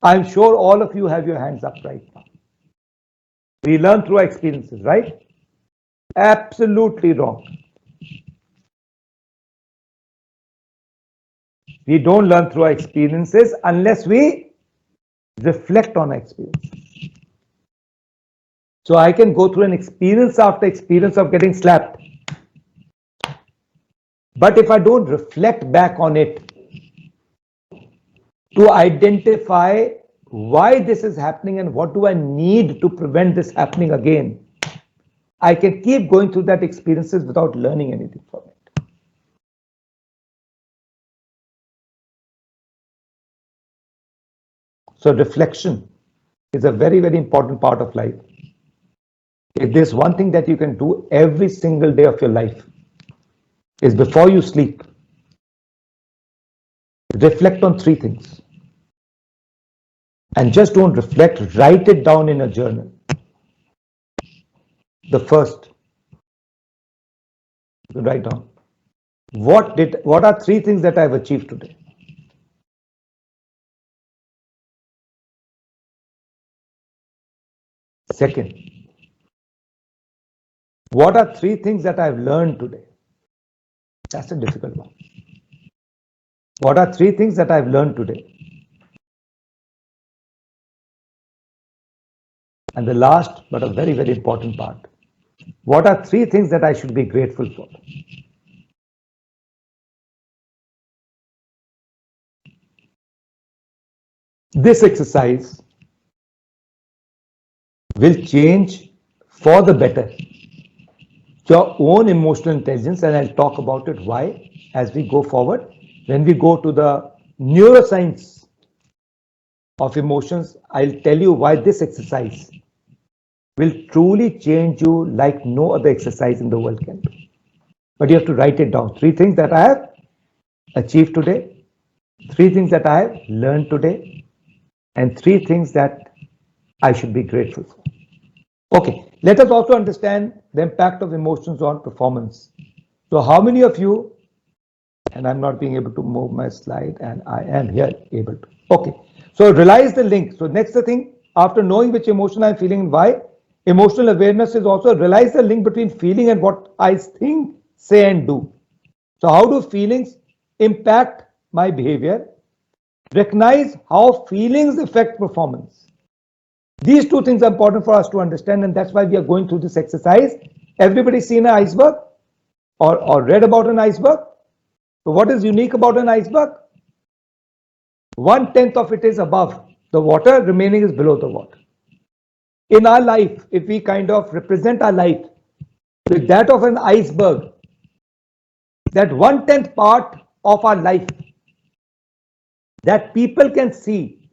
I'm sure all of you have your hands up right now. We learn through our experiences, right? Absolutely wrong. We don't learn through our experiences unless we reflect on our experiences. So I can go through an experience after experience of getting slapped. But if I don't reflect back on it to identify why this is happening and what do I need to prevent this happening again, I can keep going through that experiences without learning anything from it. So reflection is a very, very important part of life. If there's one thing that you can do every single day of your life, is before you sleep, reflect on 3 things. And just don't reflect, write it down in a journal. The first, write down. What are 3 things that I've achieved today? Second, what are 3 things that I've learned today? That's a difficult one. What are 3 things that I've learned today? And the last, but a very, very important part, what are 3 things that I should be grateful for? This exercise will change for the better your own emotional intelligence, and I'll talk about it why as we go forward. When we go to the neuroscience of emotions, I'll tell you why this exercise will truly change you like no other exercise in the world can do. But you have to write it down. 3 things that I have achieved today, 3 things that I have learned today, and 3 things that I should be grateful for. Okay, let us also understand the impact of emotions on performance. So how many of you, and I'm not being able to move my slide, and I am here able to. Okay, so realize the link. So next thing, after knowing which emotion I'm feeling and why, emotional awareness is also realize the link between feeling and what I think, say, and do. So how do feelings impact my behavior? Recognize how feelings affect performance. These 2 things are important for us to understand, and that's why we are going through this exercise. Everybody seen an iceberg or read about an iceberg? So what is unique about an iceberg? 1/10 of it is above the water, remaining is below the water. In our life, if we kind of represent our life with that of an iceberg, that 1/10 part of our life that people can see,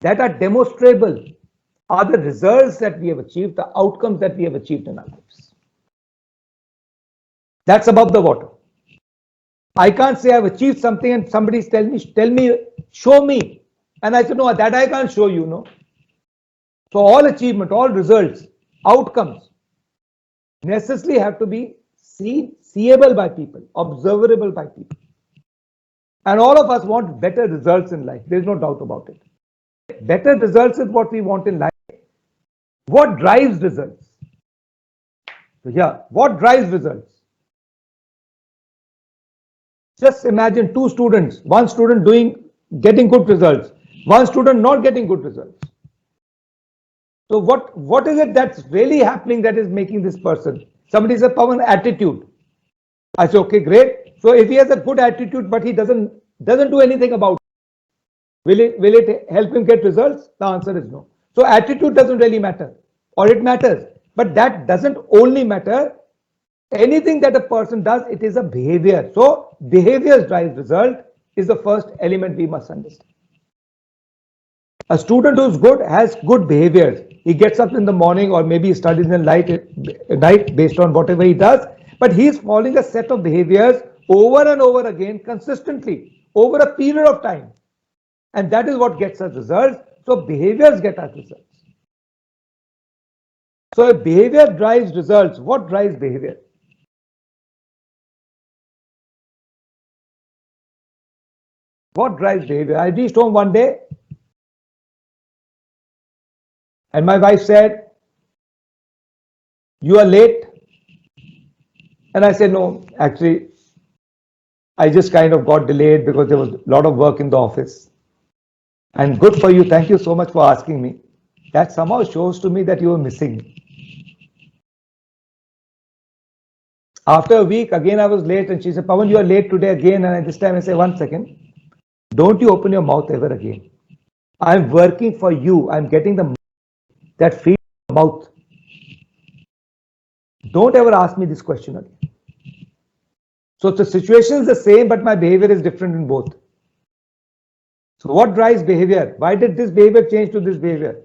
that are demonstrable, are the results that we have achieved, the outcomes that we have achieved in our lives. That's above the water. I can't say I've achieved something and somebody's tell me, show me. And I said, no, that I can't show you, no. So all achievement, all results, outcomes necessarily have to be seeable by people, observable by people. And all of us want better results in life. There's no doubt about it. Better results is what we want in life. What drives results? So yeah, what drives results? Just imagine 2 students, one student getting good results, one student not getting good results. So what is it that's really happening that is making this person? Somebody said, Pawan, attitude. I say, okay, great. So if he has a good attitude, but he doesn't do anything about it, will it help him get results? The answer is no. So attitude doesn't really matter, or it matters, but that doesn't only matter. Anything that a person does, it is a behavior. So behaviors drive result is the first element we must understand. A student who's good has good behaviors. He gets up in the morning, or maybe he studies in night based on whatever he does, but he's following a set of behaviors over and over again consistently over a period of time. And that is what gets us results. So behaviors get us results. So if behavior drives results, what drives behavior? What drives behavior? I reached home one day and my wife said, you are late. And I said, no, actually, I just kind of got delayed because there was a lot of work in the office. And good for you. Thank you so much for asking me. That somehow shows to me that you were missing. After a week, again I was late, and she said, Pawan, you are late today again. And this time I say, 1 second. Don't you open your mouth ever again. I'm working for you. I'm getting the that free mouth. Don't ever ask me this question again. So the situation is the same, but my behavior is different in both. So what drives behavior? Why did this behavior change to this behavior?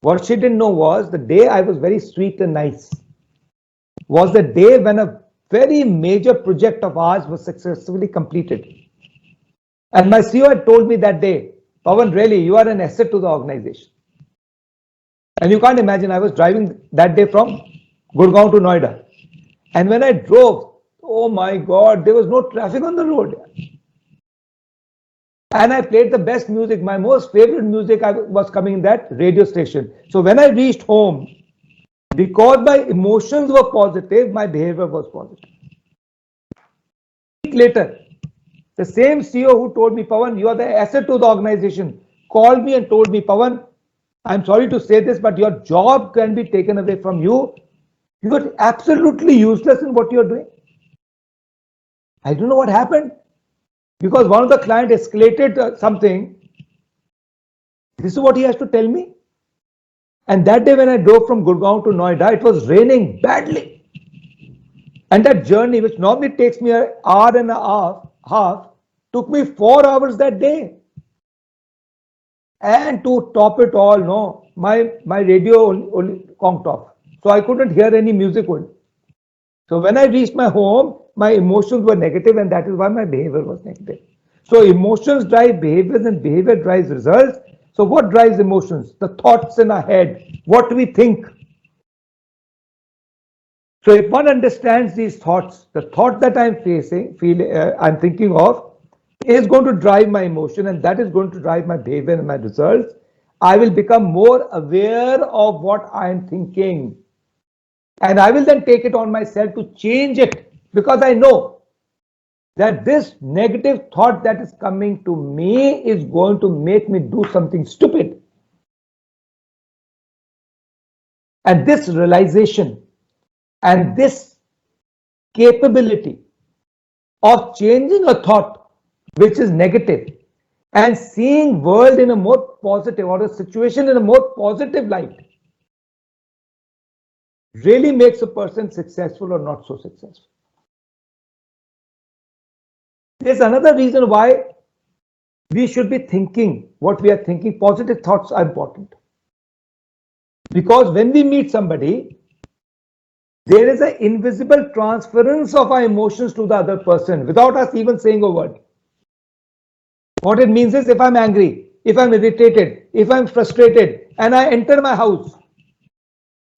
What she didn't know was the day I was very sweet and nice was the day when a very major project of ours was successfully completed. And my CEO had told me that day, Pawan, really, you are an asset to the organization. And you can't imagine, I was driving that day from Gurgaon to Noida. And when I drove, oh my God, there was no traffic on the road. And I played the best music. My most favorite music was coming in that radio station. So when I reached home, because my emotions were positive, my behavior was positive. A week later, the same CEO who told me, Pawan, you are the asset to the organization, called me and told me, Pawan, I'm sorry to say this, but your job can be taken away from you. You are absolutely useless in what you're doing. I don't know what happened. Because one of the clients escalated something. This is what he has to tell me. And that day when I drove from Gurgaon to Noida, it was raining badly. And that journey, which normally takes me an hour and a half, took me 4 hours that day. And to top it all, no, my radio only conked off. So I couldn't hear any music only. So when I reached my home, my emotions were negative, and that is why my behavior was negative. So emotions drive behaviors and behavior drives results. So what drives emotions? The thoughts in our head, what we think. So if one understands these thoughts, the thought that I'm I'm thinking of is going to drive my emotion, and that is going to drive my behavior and my results. I will become more aware of what I'm thinking. And I will then take it on myself to change it, because I know that this negative thought that is coming to me is going to make me do something stupid. And this realization and this capability of changing a thought which is negative and seeing world in a more positive, or a situation in a more positive light, really makes a person successful or not so successful. There's another reason why we should be thinking what we are thinking. Positive thoughts are important. Because when we meet somebody, there is an invisible transference of our emotions to the other person without us even saying a word. What it means is, if I'm angry, if I'm irritated, if I'm frustrated, and I enter my house,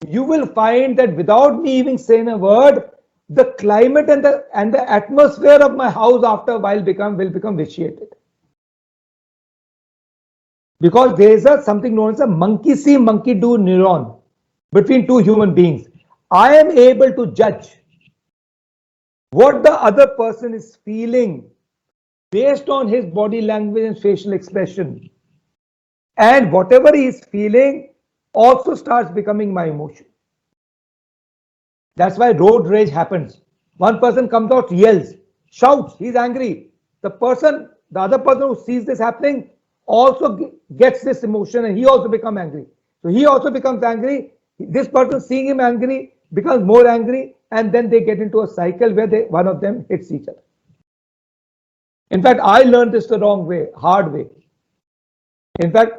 you will find that without me even saying a word, the climate and the atmosphere of my house after a while will become vitiated. Because there is something known as a monkey see, monkey do neuron between two human beings. I am able to judge what the other person is feeling based on his body language and facial expression. And whatever he is feeling also starts becoming my emotion. That's why road rage happens. One person comes out, yells, shouts, he's angry. The other person who sees this happening also gets this emotion, and he also becomes angry. So he also becomes angry. This person seeing him angry becomes more angry, and then they get into a cycle where one of them hits each other. In fact, I learned this the wrong way, hard way. In fact,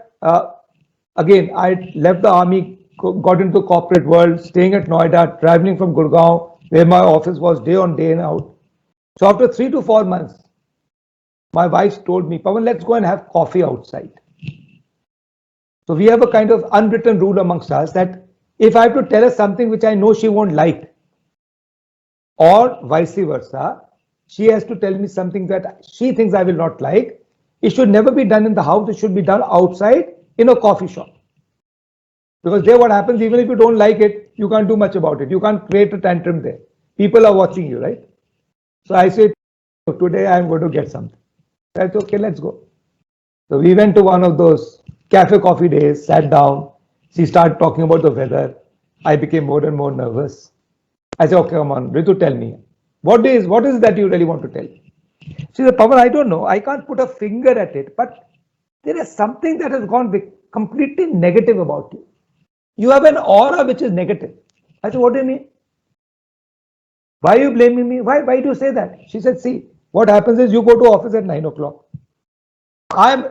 again, I left the army, got into the corporate world, staying at Noida, traveling from Gurgaon, where my office was day on day and out. So after 3 to 4 months, my wife told me, Pawan, let's go and have coffee outside. So we have a kind of unwritten rule amongst us that if I have to tell her something which I know she won't like, or vice versa, she has to tell me something that she thinks I will not like. It should never be done in the house. It should be done outside in a coffee shop. Because there what happens, even if you don't like it, you can't do much about it. You can't create a tantrum there. People are watching you, right? So I said, "So today I'm going to get something." I said, okay, let's go. So we went to one of those cafe coffee days, sat down. She started talking about the weather. I became more and more nervous. I said, okay, come on, Ritu, tell me. What is that you really want to tell me? She said, Pawan, I don't know. I can't put a finger at it, but there is something that has gone completely negative about you. You have an aura which is negative. I said, what do you mean? Why are you blaming me? Why do you say that? She said, see, what happens is you go to office at 9 o'clock. I'm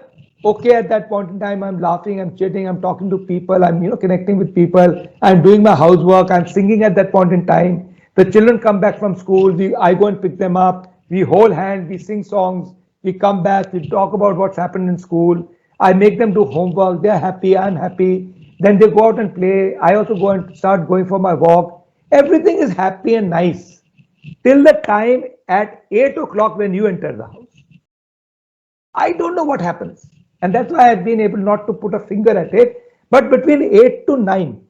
okay at that point in time. I'm laughing, I'm chatting, I'm talking to people, I'm connecting with people, I'm doing my housework, I'm singing at that point in time. The children come back from school, I go and pick them up, we hold hands, we sing songs, we come back, we talk about what's happened in school. I make them do homework, they're happy, I'm happy. Then they go out and play. I also go and start going for my walk. Everything is happy and nice till the time at 8 o'clock when you enter the house. I don't know what happens. And that's why I've been able not to put a finger at it. But between 8 to 9,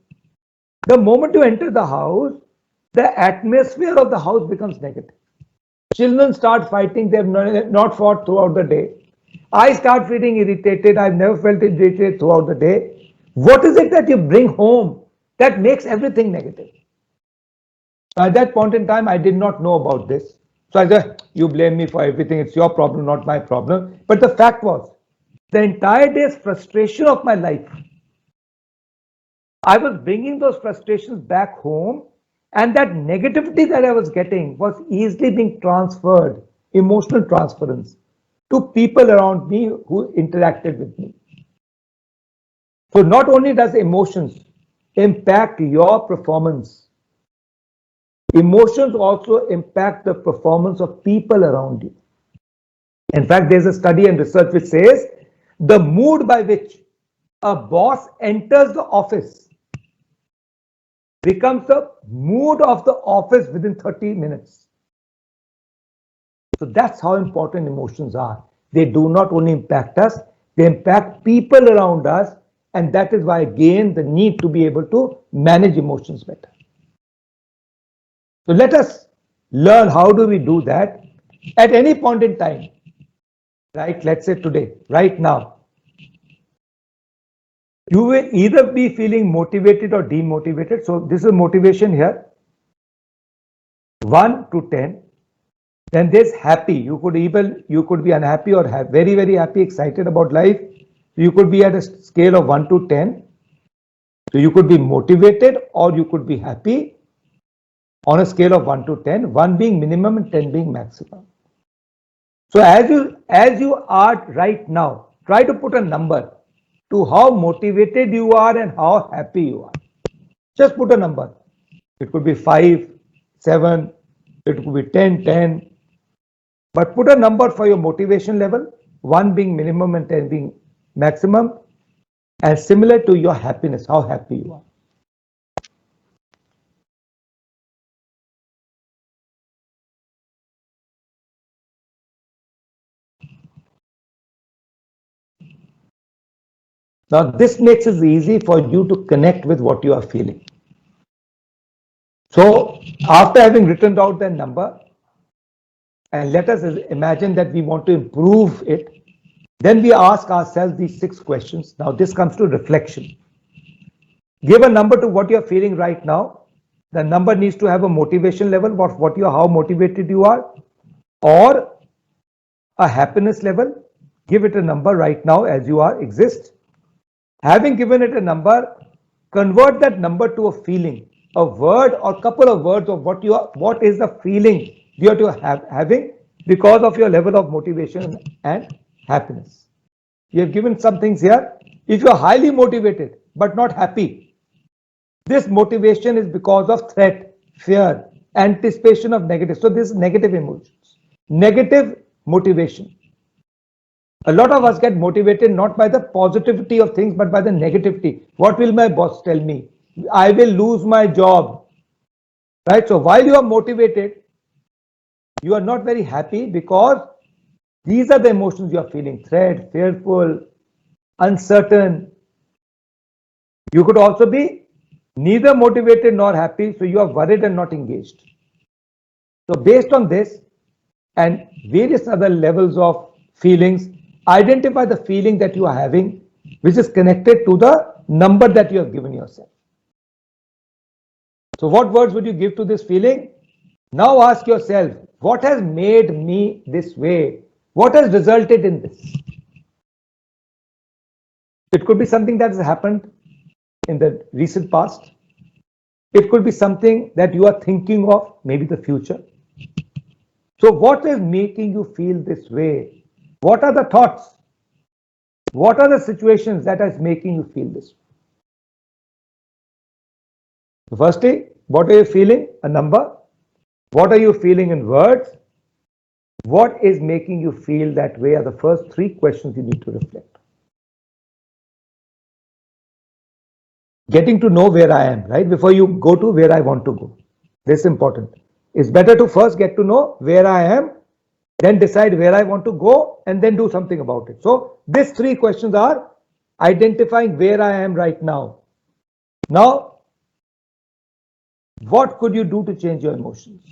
the moment you enter the house, the atmosphere of the house becomes negative. Children start fighting, they have not fought throughout the day. I start feeling irritated. I've never felt irritated throughout the day. What is it that you bring home that makes everything negative? At that point in time, I did not know about this. So I said, you blame me for everything. It's your problem, not my problem. But the fact was, the entire day's frustration of my life, I was bringing those frustrations back home, and that negativity that I was getting was easily being transferred, emotional transference, to people around me who interacted with me. So not only does emotions impact your performance, emotions also impact the performance of people around you. In fact, there's a study and research which says the mood by which a boss enters the office becomes the mood of the office within 30 minutes. So that's how important emotions are. They do not only impact us, they impact people around us, and that is why again the need to be able to manage emotions better. So let us learn how do we do that at any point in time, right? Let's say today, right now. You will either be feeling motivated or demotivated. So this is motivation here, 1 to 10. Then there's happy. You could be unhappy or very, very happy, excited about life. You could be at a scale of 1 to 10. So you could be motivated or you could be happy on a scale of 1 to 10, 1 being minimum and 10 being maximum. So as you are right now, try to put a number to how motivated you are and how happy you are. Just put a number. It could be 5, 7, it could be 10, 10. But put a number for your motivation level, 1 being minimum and 10 being maximum, and similar to your happiness, how happy you are. Now, this makes it easy for you to connect with what you are feeling. So, after having written out the number, and let us imagine that we want to improve it, then we ask ourselves these 6 questions. Now, this comes to reflection. Give a number to what you're feeling right now. The number needs to have a motivation level, how motivated you are, or a happiness level. Give it a number right now as you exist. Having given it a number, convert that number to a feeling, a word or couple of words of what is the feeling you are having because of your level of motivation and happiness. You have given some things here. If you are highly motivated but not happy, this motivation is because of threat, fear, anticipation of negative. So this is negative emotions, negative motivation. A lot of us get motivated not by the positivity of things, but by the negativity. What will my boss tell me? I will lose my job. Right? So while you are motivated, you are not very happy because these are the emotions you are feeling: threat, fearful, uncertain. You could also be neither motivated nor happy, so you are worried and not engaged. So based on this, and various other levels of feelings. Identify the feeling that you are having, which is connected to the number that you have given yourself. So what words would you give to this feeling? Now ask yourself, what has made me this way? What has resulted in this? It could be something that has happened in the recent past. It could be something that you are thinking of, maybe the future. So what is making you feel this way? What are the thoughts? What are the situations that is making you feel this way? Firstly, what are you feeling? A number. What are you feeling in words? What is making you feel that way are the first three questions you need to reflect. Getting to know where I am, right? Before you go to where I want to go. This is important. It's better to first get to know where I am, then decide where I want to go, and then do something about it. So these three questions are identifying where I am right now. Now, what could you do to change your emotions?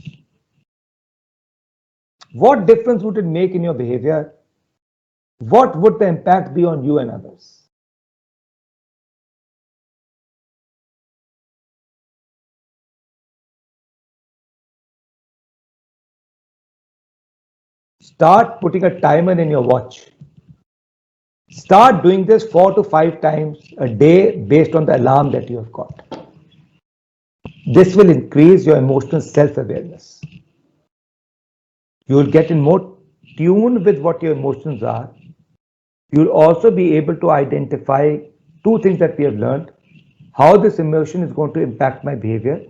What difference would it make in your behavior? What would the impact be on you and others? Start putting a timer in your watch. Start doing this 4 to 5 times a day based on the alarm that you have got. This will increase your emotional self-awareness. You will get in more tune with what your emotions are. You will also be able to identify two things that we have learned: how this emotion is going to impact my behavior,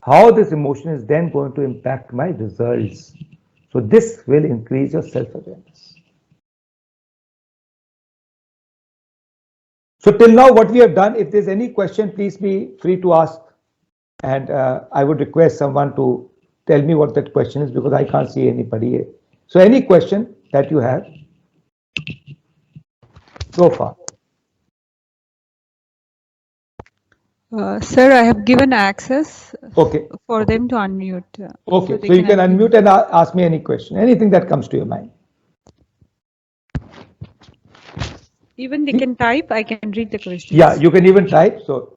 how this emotion is then going to impact my results. So this will increase your self-awareness. So till now, what we have done, if there's any question, please be free to ask. And I would request someone to tell me what that question is, because I can't see anybody here. So any question that you have so far. Sir, I have given access Okay. for them to unmute. Okay, they so you can unmute and ask me any question, anything that comes to your mind. Even they can type, I can read the questions. Yeah, you can even type. So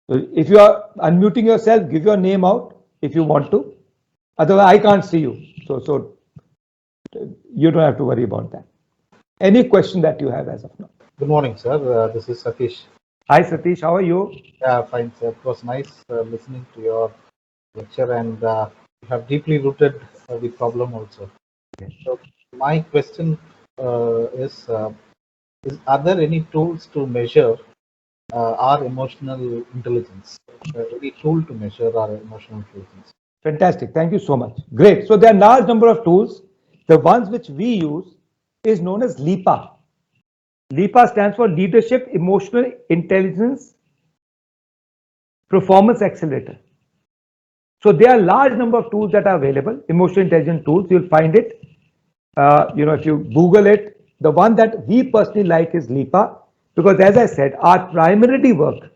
if you are unmuting yourself, give your name out if you want to. Otherwise, I can't see you. So you don't have to worry about that. Any question that you have as of now. Good morning, sir. This is Satish. Hi, Satish. How are you? Yeah, fine, sir. It was nice listening to your lecture, and you have deeply rooted the problem also. Yes. So my question is are there any tools to measure our emotional intelligence? Any tool to measure our emotional intelligence? Fantastic. Thank you so much. Great. So there are a large number of tools. The ones which we use is known as LEPA. LEPA stands for Leadership Emotional Intelligence Performance Accelerator. So there are a large number of tools that are available, emotional intelligence tools. You'll find it. If you Google it, the one that we personally like is LEPA, because as I said, our primary work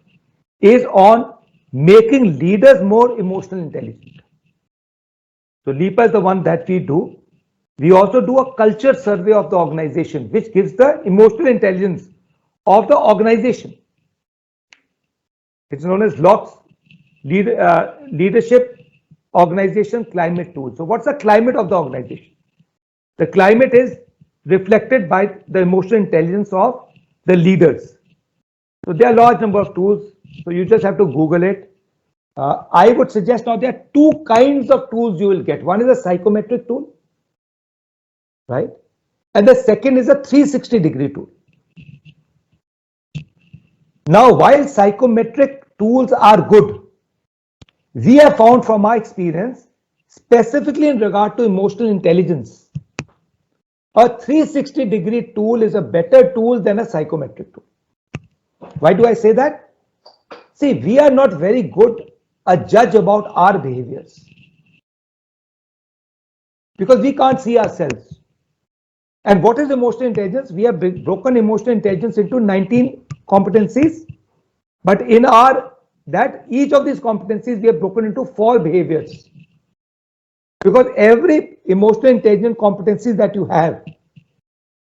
is on making leaders more emotional intelligent. So LEPA is the one that we do. We also do a culture survey of the organization, which gives the emotional intelligence of the organization. It's known as LOCKS, Leadership Organization Climate Tool. So what's the climate of the organization? The climate is reflected by the emotional intelligence of the leaders. So there are a large number of tools. So you just have to Google it. I would suggest now there are two kinds of tools you will get. One is a psychometric tool, right? And the second is a 360-degree tool. Now, while psychometric tools are good, we have found from our experience, specifically in regard to emotional intelligence, a 360-degree tool is a better tool than a psychometric tool. Why do I say that? See, we are not very good a judge about our behaviors, because we can't see ourselves. And what is emotional intelligence? We have broken emotional intelligence into 19 competencies, but in each of these competencies we have broken into 4 behaviors. Because every emotional intelligence competency that you have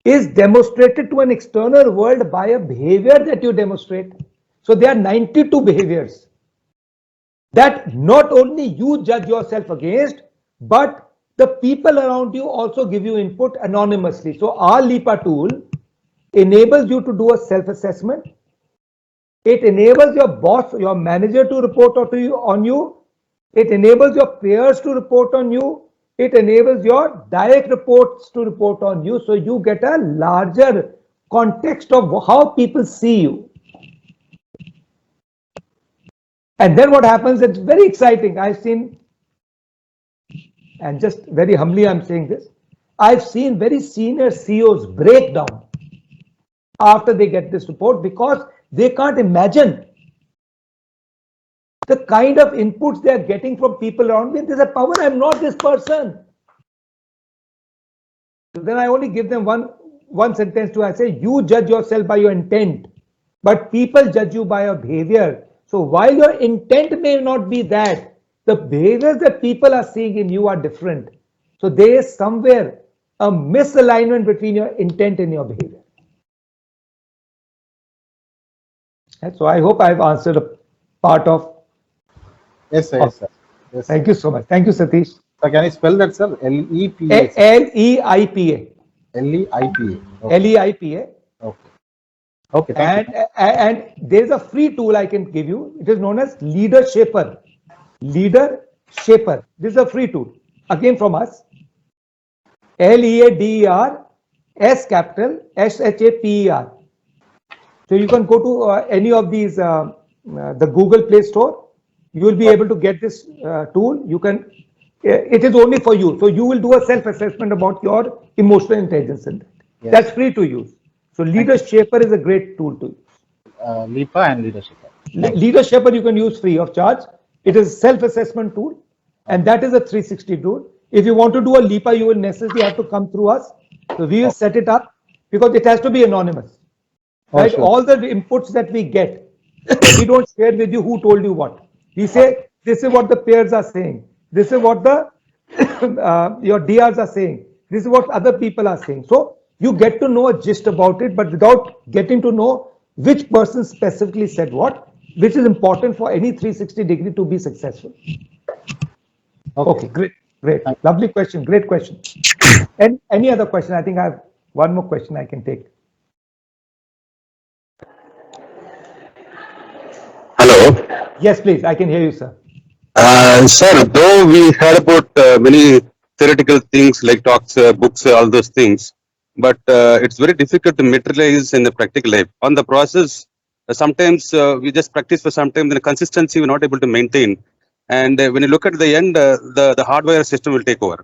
is demonstrated to an external world by a behavior that you demonstrate. So there are 92 behaviors that not only you judge yourself against, but the people around you also give you input anonymously. So our LIPA tool enables you to do a self-assessment. It enables your boss, your manager to report on you. It enables your peers to report on you. It enables your direct reports to report on you. So you get a larger context of how people see you. And then what happens, it's very exciting. I've seen, and just very humbly I'm saying this, I've seen very senior CEOs break down after they get this report because they can't imagine the kind of inputs they are getting from people around me. They say, Pawan, I'm not this person. So then I only give them one sentence to, I say, you judge yourself by your intent, but people judge you by your behavior. So while your intent may not be that, the behaviors that people are seeing in you are different. So there is somewhere a misalignment between your intent and your behavior. And so I hope I've answered a part of. Yes, sir. Yes, sir. Yes, Thank you so much. Thank you, Satish. sir. Can I spell that, sir? L-E-P-A. L-E-I-P-A. L-E-I-P-A. Okay. L-E-I-P-A. Okay. Okay. Thank you. And there's a free tool I can give you. It is known as Leader Shaper. Leader Shaper. This is a free tool. Again from us. Leader S capital S-H-A-P-E-R. So you can go to any of these, the Google Play Store. You will be able to get this tool. You can, it is only for you. So you will do a self-assessment about your emotional intelligence in that. Yes. That's free to use. So Leader Shaper is a great tool to use. LIPA and leadership. Leader Shaper you can use free of charge. It is a self-assessment tool, and that is a 360 tool. If you want to do a LIPA, you will necessarily have to come through us. So we will set it up because it has to be anonymous. Right? Sure. All the inputs that we get, we don't share with you who told you what. We say, this is what the peers are saying. This is what the your DRs are saying. This is what other people are saying. So you get to know a gist about it, but without getting to know which person specifically said what, which is important for any 360 degree to be successful. Okay, great. Lovely question. Great question. And any other question? I think I have one more question I can take. Hello. Yes, please. I can hear you, sir. Sir, though we heard about many theoretical things like talks, books, all those things, but it's very difficult to materialize in the practical life. On the process, sometimes we just practice for some time, then consistency we're not able to maintain. And when you look at the end, the hardware system will take over.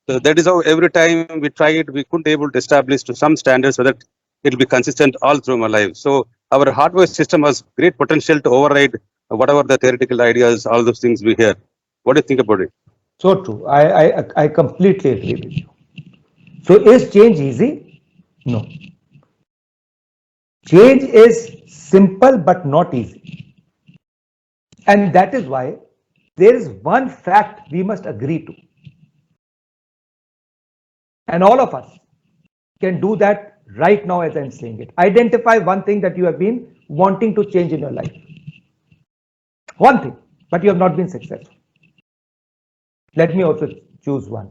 So that is how every time we try it, we couldn't able to establish to some standards so that it will be consistent all through my life. So our hardware system has great potential to override whatever the theoretical ideas, all those things we hear. What do you think about it? So true. I completely agree with you. So is change easy? No. Change is simple but not easy. And that is why there is one fact we must agree to. And all of us can do that right now as I'm saying it. Identify one thing that you have been wanting to change in your life. One thing, but you have not been successful. Let me also choose one.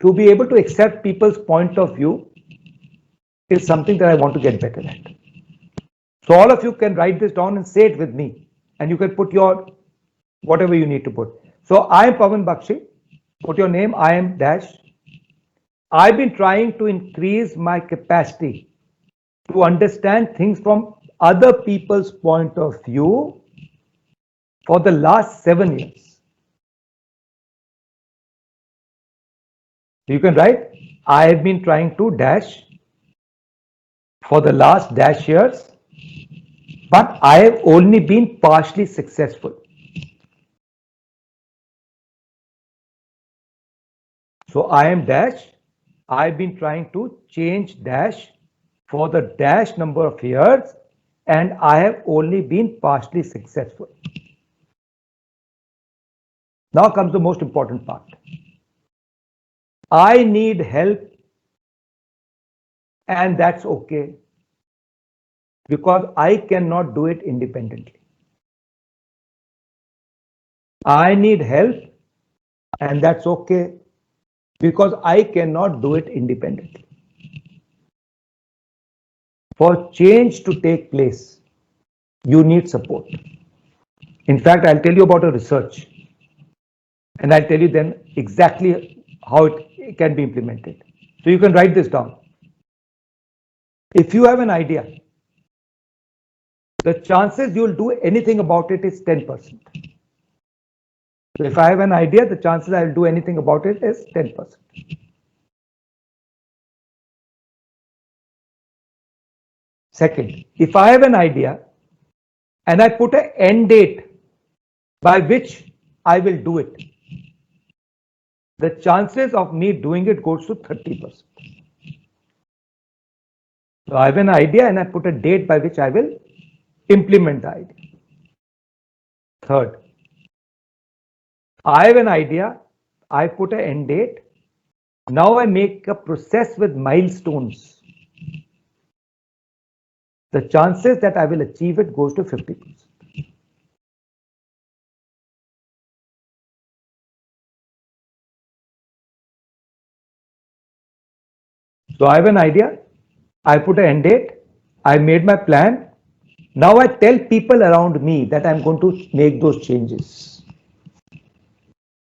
To be able to accept people's point of view is something that I want to get better at. So all of you can write this down and say it with me, and you can put your whatever you need to put. So I am Pawan Bakshi. Put your name. I am dash. I've been trying to increase my capacity to understand things from other people's point of view for the last 7 years. You can write, I have been trying to dash for the last dash years, but I have only been partially successful. So I am dash. I've been trying to change dash for the dash number of years, and I have only been partially successful. Now comes the most important part. I need help, and that's okay, because I cannot do it independently. I need help, and that's okay, because I cannot do it independently. For change to take place, you need support. In fact, I'll tell you about a research, and I'll tell you then exactly how it can be implemented. So you can write this down. If you have an idea, the chances you'll do anything about it is 10%. So if I have an idea, the chances I'll do anything about it is 10%. Second, if I have an idea and I put an end date by which I will do it, the chances of me doing it goes to 30%. So I have an idea and I put a date by which I will implement the idea. Third, I have an idea, I put an end date. Now I make a process with milestones. The chances that I will achieve it goes to 50%. So I have an idea, I put an end date, I made my plan. Now I tell people around me that I'm going to make those changes.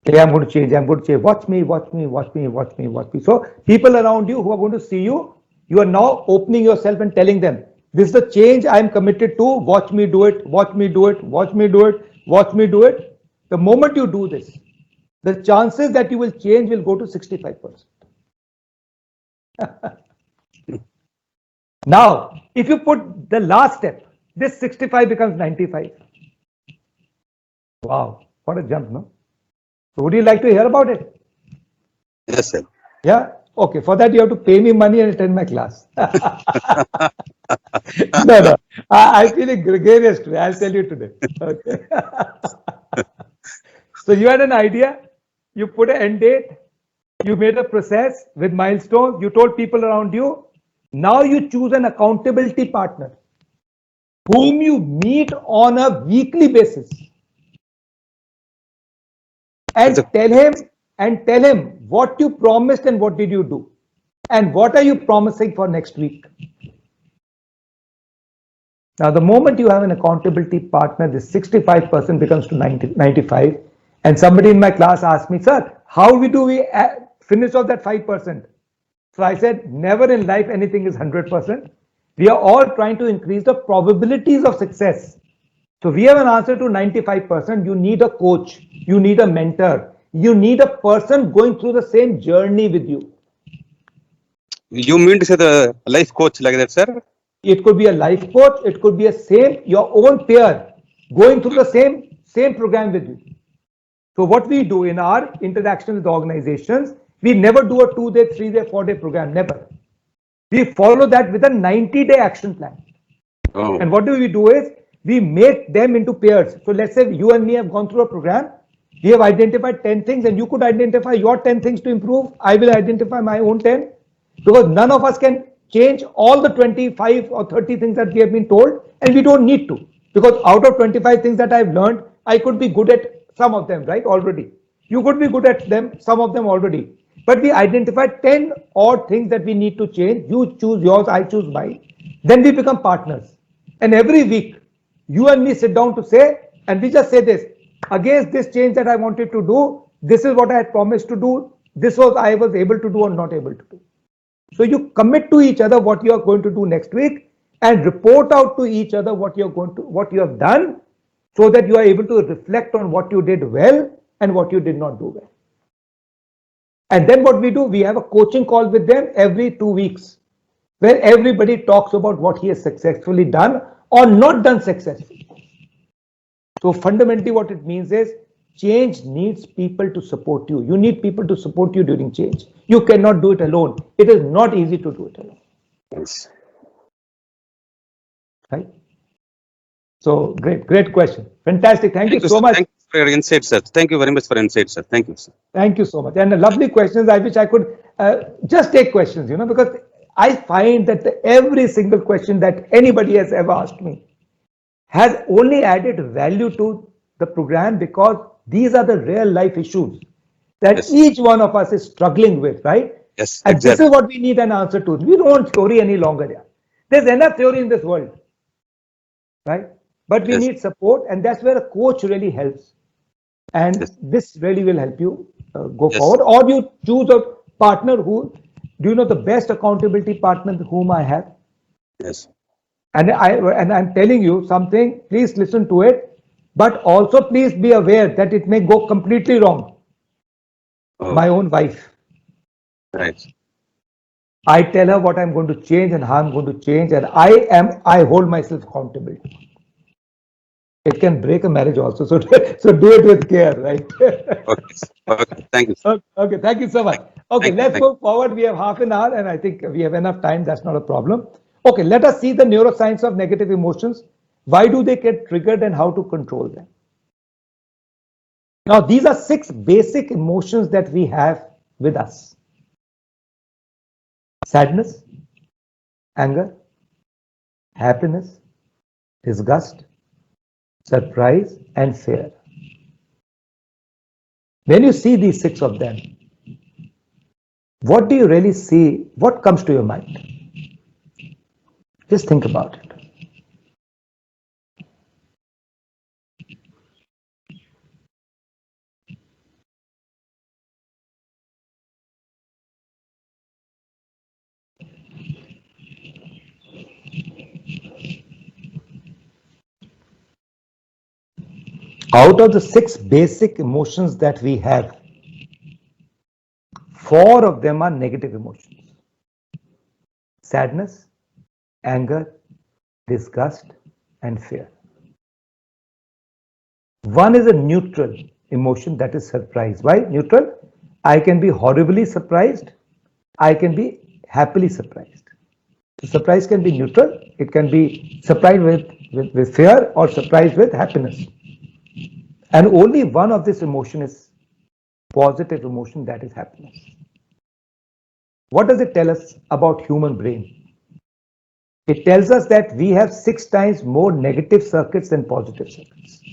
Okay, I'm going to change, watch me, watch me, watch me, watch me, watch me. So people around you who are going to see you, you are now opening yourself and telling them, this is the change I'm committed to, watch me do it, watch me do it, watch me do it, watch me do it. The moment you do this, the chances that you will change will go to 65%. Now, if you put the last step, this 65 becomes 95. Wow, what a jump, no? So would you like to hear about it? Yes, sir. Yeah? Okay, for that you have to pay me money and attend my class. No, I feel gregarious today, I'll tell you today. Okay. So you had an idea, you put an end date, you made a process with milestones, you told people around you. Now you choose an accountability partner whom you meet on a weekly basis and tell him what you promised and what did you do and what are you promising for next week. Now the moment you have an accountability partner, this 65% becomes to 95, and somebody in my class asked me, sir, how do we finish off that 5%? So I said, never in life anything is 100%. We are all trying to increase the probabilities of success. So we have an answer to 95%. You need a coach, you need a mentor, you need a person going through the same journey with you. You mean to say the life coach like that, sir? It could be a life coach, it could be your own peer going through the same program with you. So what we do in our interaction with organizations, we never do a 2-day, 3-day, 4-day program, never. We follow that with a 90-day action plan. Oh. And what we do is, we make them into pairs. So let's say you and me have gone through a program, we have identified 10 things and you could identify your 10 things to improve, I will identify my own 10. Because none of us can change all the 25 or 30 things that we have been told, and we don't need to. Because out of 25 things that I've learned, I could be good at some of them, right, already. You could be good at them, some of them already. But we identified 10 odd things that we need to change. You choose yours, I choose mine. Then we become partners. And every week, you and me sit down to say, and we just say this, against this change that I wanted to do, this is what I had promised to do, this was I was able to do or not able to do. So you commit to each other what you are going to do next week and report out to each other what you have done, so that you are able to reflect on what you did well and what you did not do well. And then what we do, we have a coaching call with them every 2 weeks, where everybody talks about what he has successfully done or not done successfully. So fundamentally what it means is, change needs people to support you. You need people to support you during change. You cannot do it alone. It is not easy to do it alone. Yes. Right? So great question. Fantastic. Thank you so much. for your insight, sir. Thank you very much for insight, sir. Thank you, sir. Thank you so much. And lovely questions. I wish I could just take questions, because I find that every single question that anybody has ever asked me has only added value to the program, because these are the real life issues that Yes. each one of us is struggling with, right? Yes, And this exactly. is what we need an answer to. We don't want theory any longer. Yeah. There's enough theory in this world, right? But we Yes. need support, and that's where a coach really helps. And Yes. this really will help you go Yes. forward. Or you choose a partner who, do you know the best accountability partner whom I have? Yes. And I'm telling you something, please listen to it, but also please be aware that it may go completely wrong. Oh, My own wife. right. I tell her what I'm going to change and how I'm going to change, and I hold myself accountable. It can break a marriage also, so so do it with care, right? Okay. Okay. Thank you, sir. Okay, thank you so much. Okay, Thank you, let's thank move forward. We have half an hour, and I think we have enough time. That's not a problem. Okay, let us see the neuroscience of negative emotions. Why do they get triggered and how to control them? Now, these are 6 basic emotions that we have with us: sadness, anger, happiness, disgust, surprise, and fear. When you see these 6 of them, what do you really see? What comes to your mind? Just think about it. Out of the 6 basic emotions that we have, 4 of them are negative emotions: sadness, anger, disgust, and fear. One is a neutral emotion, that is surprise. Why neutral? I can be horribly surprised, I can be happily surprised. So surprise can be neutral, it can be surprised with fear or surprised with happiness. And only one of this emotion is positive emotion, that is happiness. What does it tell us about human brain? It tells us that we have 6 times more negative circuits than positive circuits.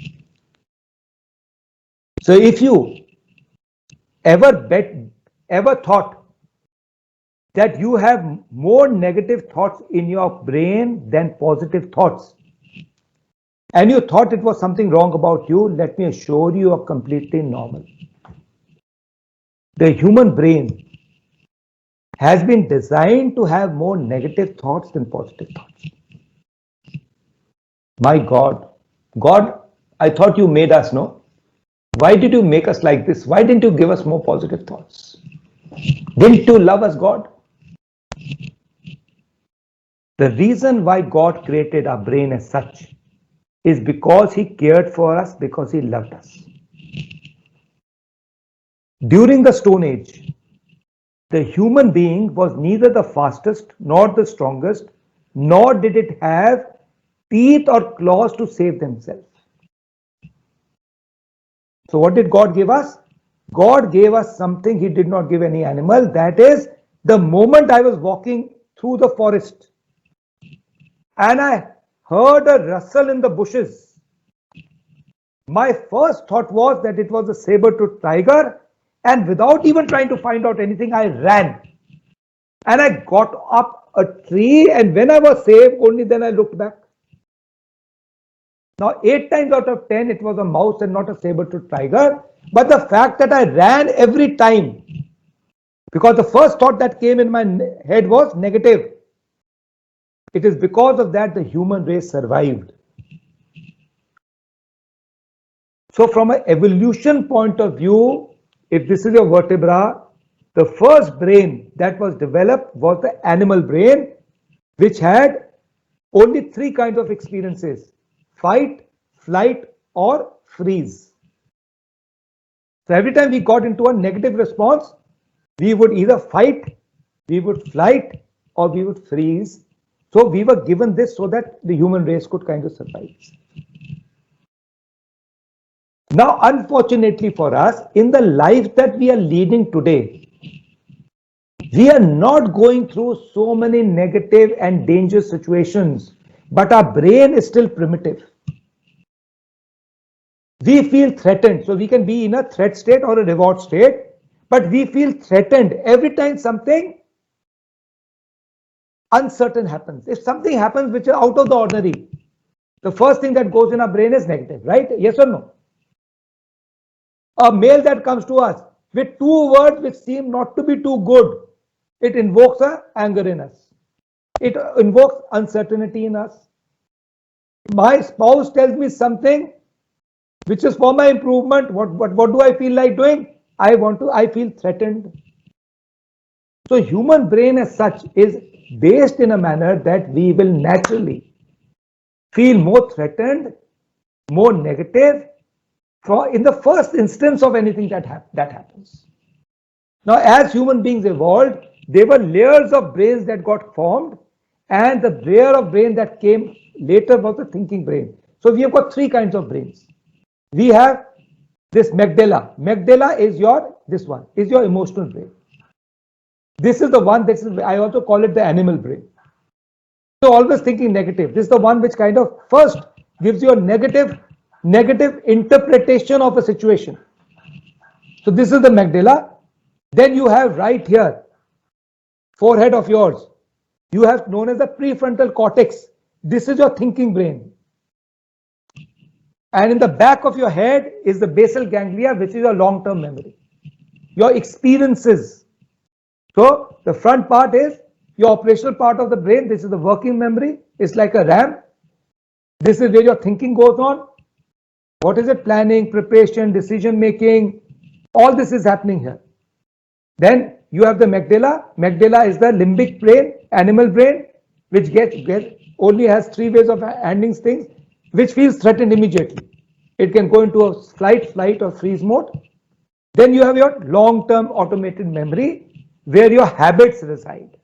So if you ever thought that you have more negative thoughts in your brain than positive thoughts, and you thought it was something wrong about you, let me assure you, are completely normal. The human brain has been designed to have more negative thoughts than positive thoughts. My God, I thought you made us, no? Why did you make us like this? Why didn't you give us more positive thoughts? Didn't you love us, God? The reason why God created our brain as such is because He cared for us, because He loved us. During the Stone Age, the human being was neither the fastest nor the strongest, nor did it have teeth or claws to save themselves. So what did God give us? God gave us something He did not give any animal. That is, the moment I was walking through the forest and I heard a rustle in the bushes, my first thought was that it was a saber-toothed tiger, and without even trying to find out anything, I ran. And I got up a tree, and when I was safe, only then I looked back. Now, 8 times out of 10, it was a mouse and not a saber-toothed tiger. But the fact that I ran every time, because the first thought that came in my head was negative, it is because of that the human race survived. So from an evolution point of view, if this is your vertebra, the first brain that was developed was the animal brain, which had only 3 kinds of experiences: fight, flight, or freeze. So every time we got into a negative response, we would either fight, we would flight, or we would freeze. So we were given this so that the human race could kind of survive. Now, unfortunately for us, in the life that we are leading today, we are not going through so many negative and dangerous situations, but our brain is still primitive. We feel threatened, so we can be in a threat state or a reward state, but we feel threatened every time something uncertain happens. If something happens which is out of the ordinary, the first thing that goes in our brain is negative, right? Yes or no? A mail that comes to us with two words which seem not to be too good, it invokes anger in us. It invokes uncertainty in us. My spouse tells me something which is for my improvement. What do I feel like doing? I feel threatened. So human brain as such is based in a manner that we will naturally feel more threatened, more negative in the first instance of anything that happens. Now, as human beings evolved, there were layers of brains that got formed, and the layer of brain that came later was the thinking brain. So we have got three kinds of brains. We have this amygdala. Amygdala is your emotional brain. This is the one I also call it the animal brain. So always thinking negative. This is the one which kind of first gives you a negative interpretation of a situation. So this is the amygdala. Then you have right here, forehead of yours, you have known as the prefrontal cortex. This is your thinking brain. And in the back of your head is the basal ganglia, which is your long-term memory, your experiences. So the front part is your operational part of the brain. This is the working memory. It's like a RAM. This is where your thinking goes on. What is it? Planning, preparation, decision making. All this is happening here. Then you have the amygdala. Amygdala is the limbic brain, animal brain, which only has three ways of handling things, which feels threatened immediately. It can go into a flight, or freeze mode. Then you have your long-term automated memory, where your habits reside.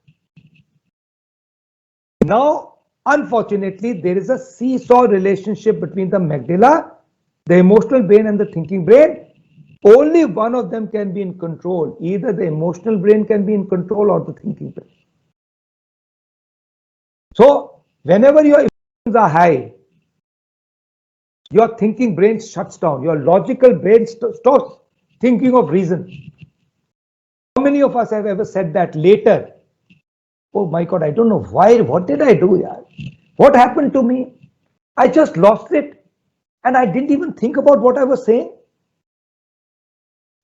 Now, unfortunately, there is a seesaw relationship between the amygdala, the emotional brain, and the thinking brain. Only one of them can be in control. Either the emotional brain can be in control or the thinking brain. So, whenever your emotions are high, your thinking brain shuts down. Your logical brain stops thinking of reason. How many of us have ever said that later? Oh my God, I don't know why. What did I do? Yaar? What happened to me? I just lost it. And I didn't even think about what I was saying.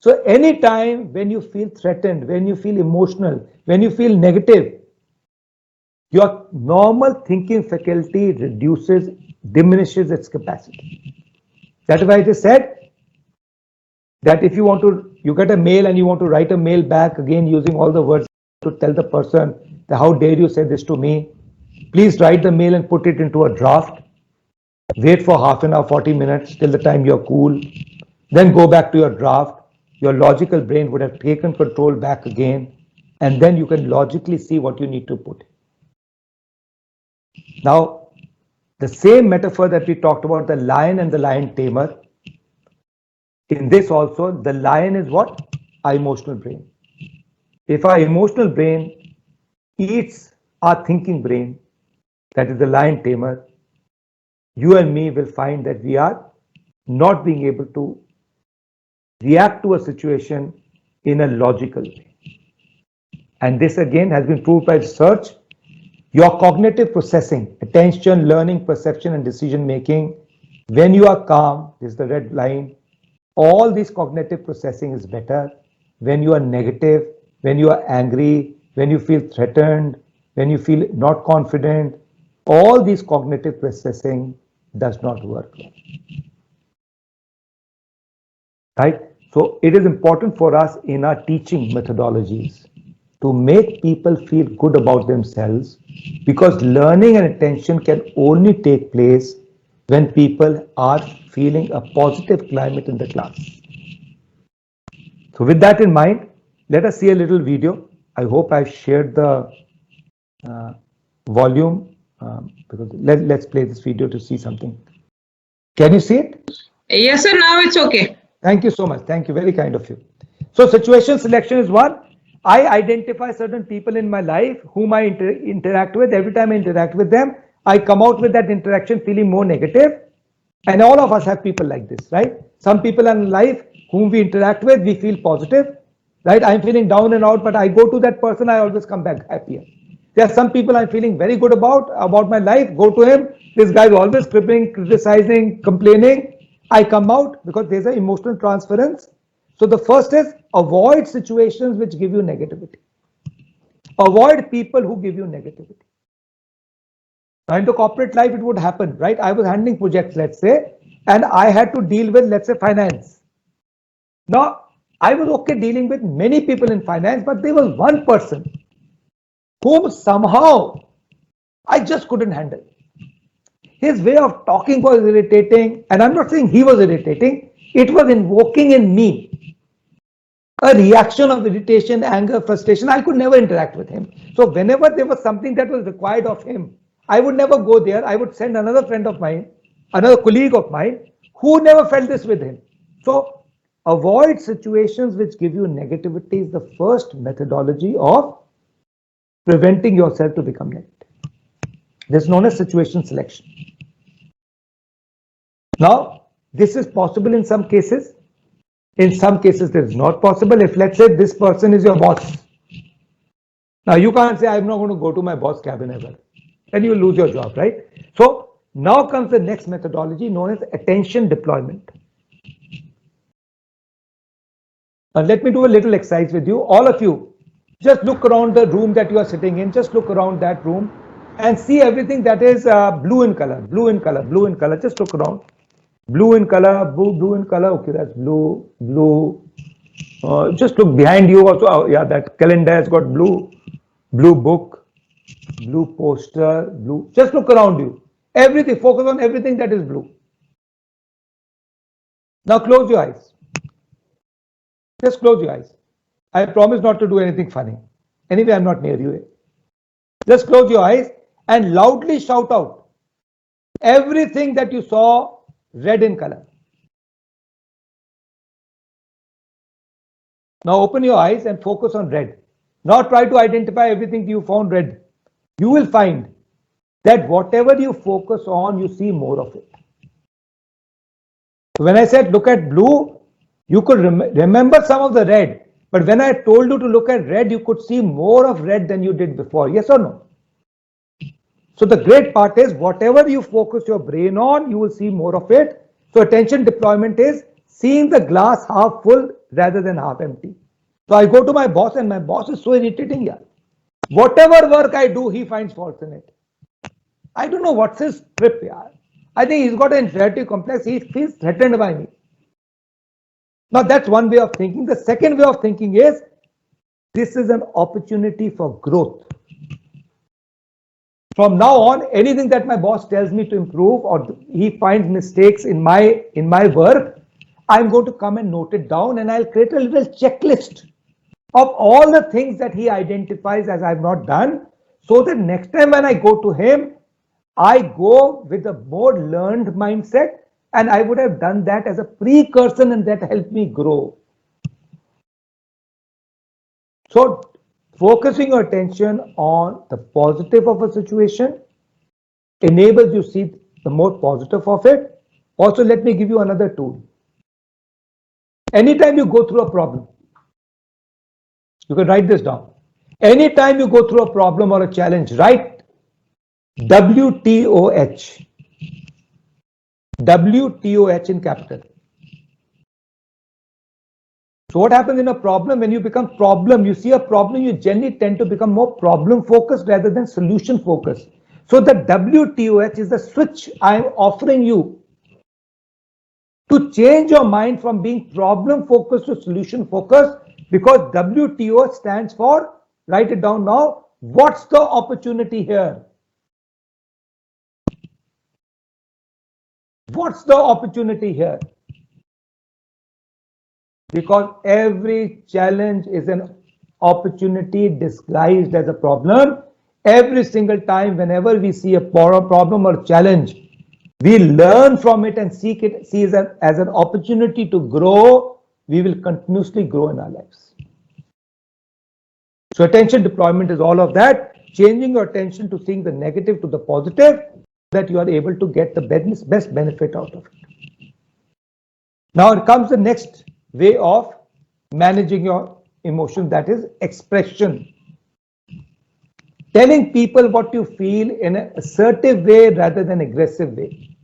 So anytime when you feel threatened, when you feel emotional, when you feel negative, your normal thinking faculty diminishes its capacity. That's why it is said that if you get a mail and you want to write a mail back again using all the words to tell the person that how dare you say this to me, please write the mail and put it into a draft. Wait for half an hour, 40 minutes till the time you're cool. Then go back to your draft. Your logical brain would have taken control back again, and then you can logically see what you need to put. Now, the same metaphor that we talked about, the lion and the lion tamer, in this also, the lion is what? Our emotional brain. If our emotional brain eats our thinking brain, that is the lion tamer, you and me will find that we are not being able to react to a situation in a logical way. And this again has been proved by research. Your cognitive processing, attention, learning, perception, and decision making, when you are calm, this is the red line, all this cognitive processing is better. When you are negative, when you are angry, when you feel threatened, when you feel not confident, all these cognitive processing does not work well. Right? So it is important for us in our teaching methodologies to make people feel good about themselves, because learning and attention can only take place when people are feeling a positive climate in the class. So with that in mind, let us see a little video. I hope I've shared the volume, because let's play this video to see something. Can you see it? Yes, sir. Now it's okay. Thank you so much. Thank you. Very kind of you. So situation selection is one. I identify certain people in my life whom I interact with. Every time I interact with them, I come out with that interaction feeling more negative. And all of us have people like this, right? Some people in life whom we interact with, we feel positive, right? I'm feeling down and out, but I go to that person, I always come back happier. There are some people I'm feeling very good about my life, go to him. This guy is always criticizing, complaining. I come out because there's an emotional transference. So the first is avoid situations which give you negativity. Avoid people who give you negativity. Now, in the corporate life, it would happen, right? I was handling projects, let's say, and I had to deal with, let's say, finance. Now, I was okay dealing with many people in finance, but there was one person whom somehow I just couldn't handle. His way of talking was irritating, and I'm not saying he was irritating, it was invoking in me a reaction of irritation, anger, frustration. I could never interact with him. So whenever there was something that was required of him, I would never go there. I would send another friend of mine, another colleague of mine, who never felt this with him. So avoid situations which give you negativity is the first methodology of preventing yourself to become negative. This is known as situation selection. Now, this is possible in some cases. In some cases, it is not possible. If, let's say, this person is your boss. Now, you can't say, I'm not going to go to my boss cabin ever. Then you will lose your job, right? So, now comes the next methodology known as attention deployment. Now, let me do a little exercise with you. All of you, just look around the room that you are sitting in. Just look around that room and see everything that is blue in color, blue in color, blue in color. Just look around. Blue in color, blue in color. Okay, that's blue, blue. Just look behind you also. Oh, yeah, that calendar has got blue, blue book, blue poster, blue. Just look around you. Everything, focus on everything that is blue. Now close your eyes. Just close your eyes. I promise not to do anything funny. Anyway, I'm not near you. Just close your eyes and loudly shout out everything that you saw red in color. Now open your eyes and focus on red. Now try to identify everything you found red. You will find that whatever you focus on, you see more of it. When I said look at blue, you could remember some of the red. But when I told you to look at red, you could see more of red than you did before. Yes or no? So the great part is whatever you focus your brain on, you will see more of it. So attention deployment is seeing the glass half full rather than half empty. So I go to my boss and my boss is so irritating. Yeah. Whatever work I do, he finds faults in it. I don't know what's his trip. Yeah. I think he's got an inferiority complex. He feels threatened by me. Now that's one way of thinking. The second way of thinking is this is an opportunity for growth. From now on, anything that my boss tells me to improve or he finds mistakes in my work, I'm going to come and note it down and I'll create a little checklist of all the things that he identifies as I've not done, so that next time when I go to him, I go with a more learned mindset and I would have done that as a precursor and that helped me grow. So focusing your attention on the positive of a situation enables you to see the more positive of it. Also, let me give you another tool. Anytime you go through a problem, you can write this down. Anytime you go through a problem or a challenge, write WTOH. WTOH in capital. So what happens in a problem? When you become problem, you see a problem, you generally tend to become more problem focused rather than solution focused. So the WTOH is the switch I'm offering you to change your mind from being problem focused to solution focused, because WTO stands for, write it down now, what's the opportunity here? What's the opportunity here? Because every challenge is an opportunity disguised as a problem. Every single time, whenever we see a problem or challenge, we learn from it and see it as an opportunity to grow, we will continuously grow in our lives. So attention deployment is all of that, changing your attention to seeing the negative to the positive, that you are able to get the best benefit out of it. Now it comes the next way of managing your emotion, that is expression. Telling people what you feel in an assertive way rather than aggressive way.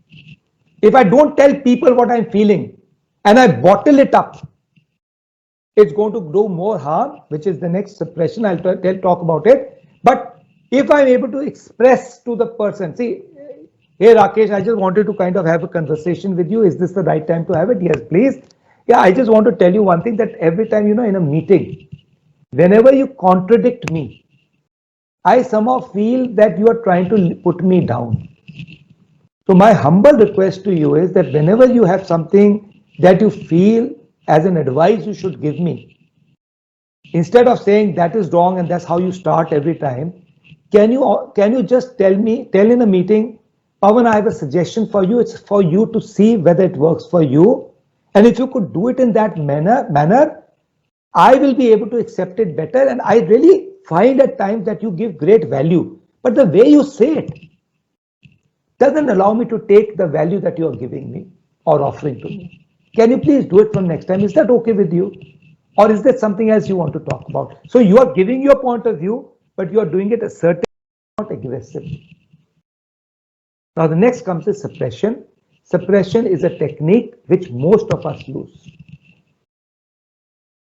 If I don't tell people what I'm feeling and I bottle it up, it's going to do more harm, which is the next suppression. I'll talk about it. But if I'm able to express to the person, see, hey Rakesh, I just wanted to kind of have a conversation with you. Is this the right time to have it? Yes, please. Yeah, I just want to tell you one thing, that every time, in a meeting, whenever you contradict me, I somehow feel that you are trying to put me down. So my humble request to you is that whenever you have something that you feel as an advice you should give me, instead of saying that is wrong and that's how you start every time, can you just tell in a meeting, Pawan, I have a suggestion for you. It's for you to see whether it works for you. And if you could do it in that manner, I will be able to accept it better. And I really find at times that you give great value, but the way you say it doesn't allow me to take the value that you are giving me or offering to me. Can you please do it from next time? Is that okay with you? Or is there something else you want to talk about? So you are giving your point of view, but you are doing it assertively, not aggressively. Now the next comes is suppression. Suppression is a technique which most of us use.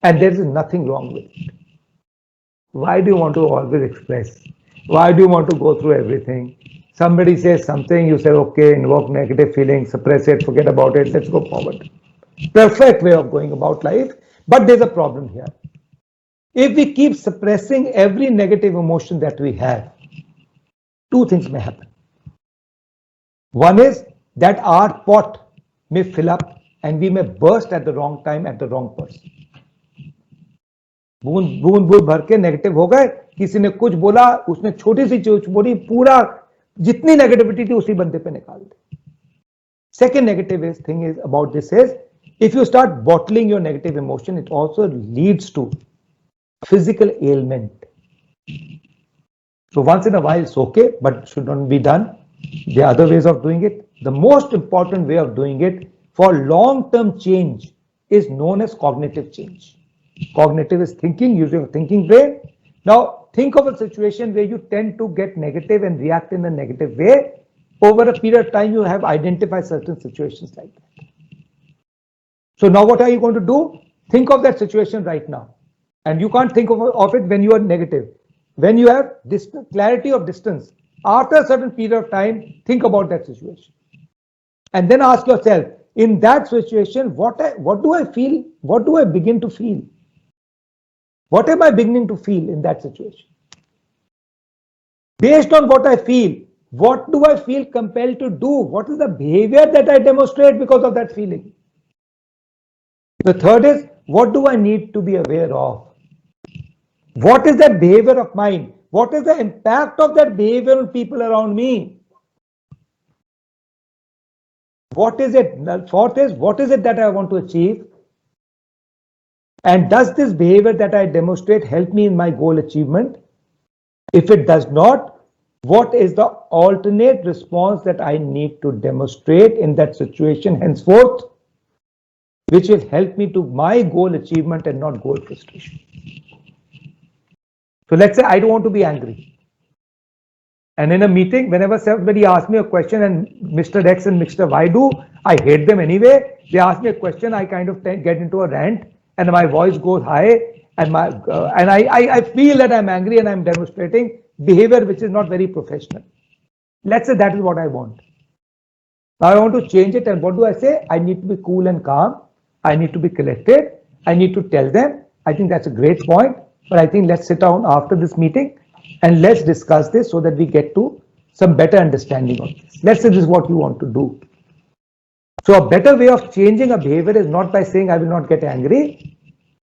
And there is nothing wrong with it. Why do you want to always express? Why do you want to go through everything? Somebody says something, you say, okay, invoke negative feelings, suppress it, forget about it, let's go forward. Perfect way of going about life, but there's a problem here. If we keep suppressing every negative emotion that we have, two things may happen. One is that our pot may fill up and we may burst at the wrong time at the wrong person. बूंद भर के negative हो गए, किसी ने कुछ बोला, उसने छोटी सी चीज बोली, पूरा जितनी नेगेटिविटी थी उसी बंदे पे निकाल दी. Second negative thing is about this is, if you start bottling your negative emotion, it also leads to physical ailment. So once in a while it's okay, but should not be done. There are other ways of doing it. The most important way of doing it for long-term change is known as cognitive change. Cognitive is thinking, using a thinking brain. Now think of a situation where you tend to get negative and react in a negative way. Over a period of time, you have identified certain situations like that. So now what are you going to do? Think of that situation right now. And you can't think of it when you are negative. When you have clarity of distance, after a certain period of time, think about that situation. And then ask yourself, in that situation, what do I feel? What do I begin to feel? What am I beginning to feel in that situation? Based on what I feel, what do I feel compelled to do? What is the behavior that I demonstrate because of that feeling? The third is, what do I need to be aware of? What is that behavior of mine? What is the impact of that behavior on people around me? What is it? The fourth is, what is it that I want to achieve? And does this behavior that I demonstrate help me in my goal achievement? If it does not, what is the alternate response that I need to demonstrate in that situation henceforth, which will help me to my goal achievement and not goal frustration? So let's say I don't want to be angry. And in a meeting, whenever somebody asks me a question, and Mr. X and Mr. Y do, I hate them anyway. They ask me a question, I kind of get into a rant, and my voice goes high, and I feel that I'm angry and I'm demonstrating behavior which is not very professional. Let's say that is what I want. Now I want to change it, and what do I say? I need to be cool and calm. I need to be collected. I need to tell them. I think that's a great point, but I think let's sit down after this meeting and let's discuss this so that we get to some better understanding of this. Let's say this is what you want to do. So a better way of changing a behavior is not by saying I will not get angry.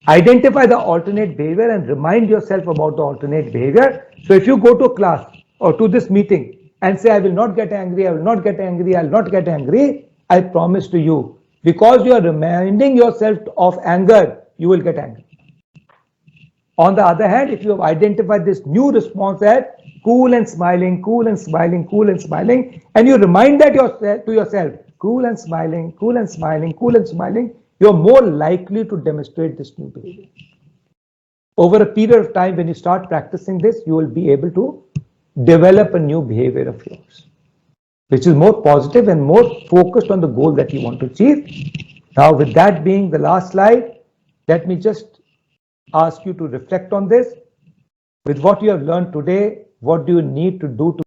Identify the alternate behavior and remind yourself about the alternate behavior. So if you go to a class or to this meeting and say, I will not get angry, I will not get angry, I'll not get angry, I promise to you, because you are reminding yourself of anger, you will get angry. On the other hand, if you have identified this new response as cool and smiling, cool and smiling, cool and smiling, and you remind that to yourself, cool and smiling, cool and smiling, cool and smiling, you're more likely to demonstrate this new behavior. Over a period of time, when you start practicing this, you will be able to develop a new behavior of yours, which is more positive and more focused on the goal that you want to achieve. Now, with that being the last slide, let me just ask you to reflect on this. With what you have learned today, what do you need to do to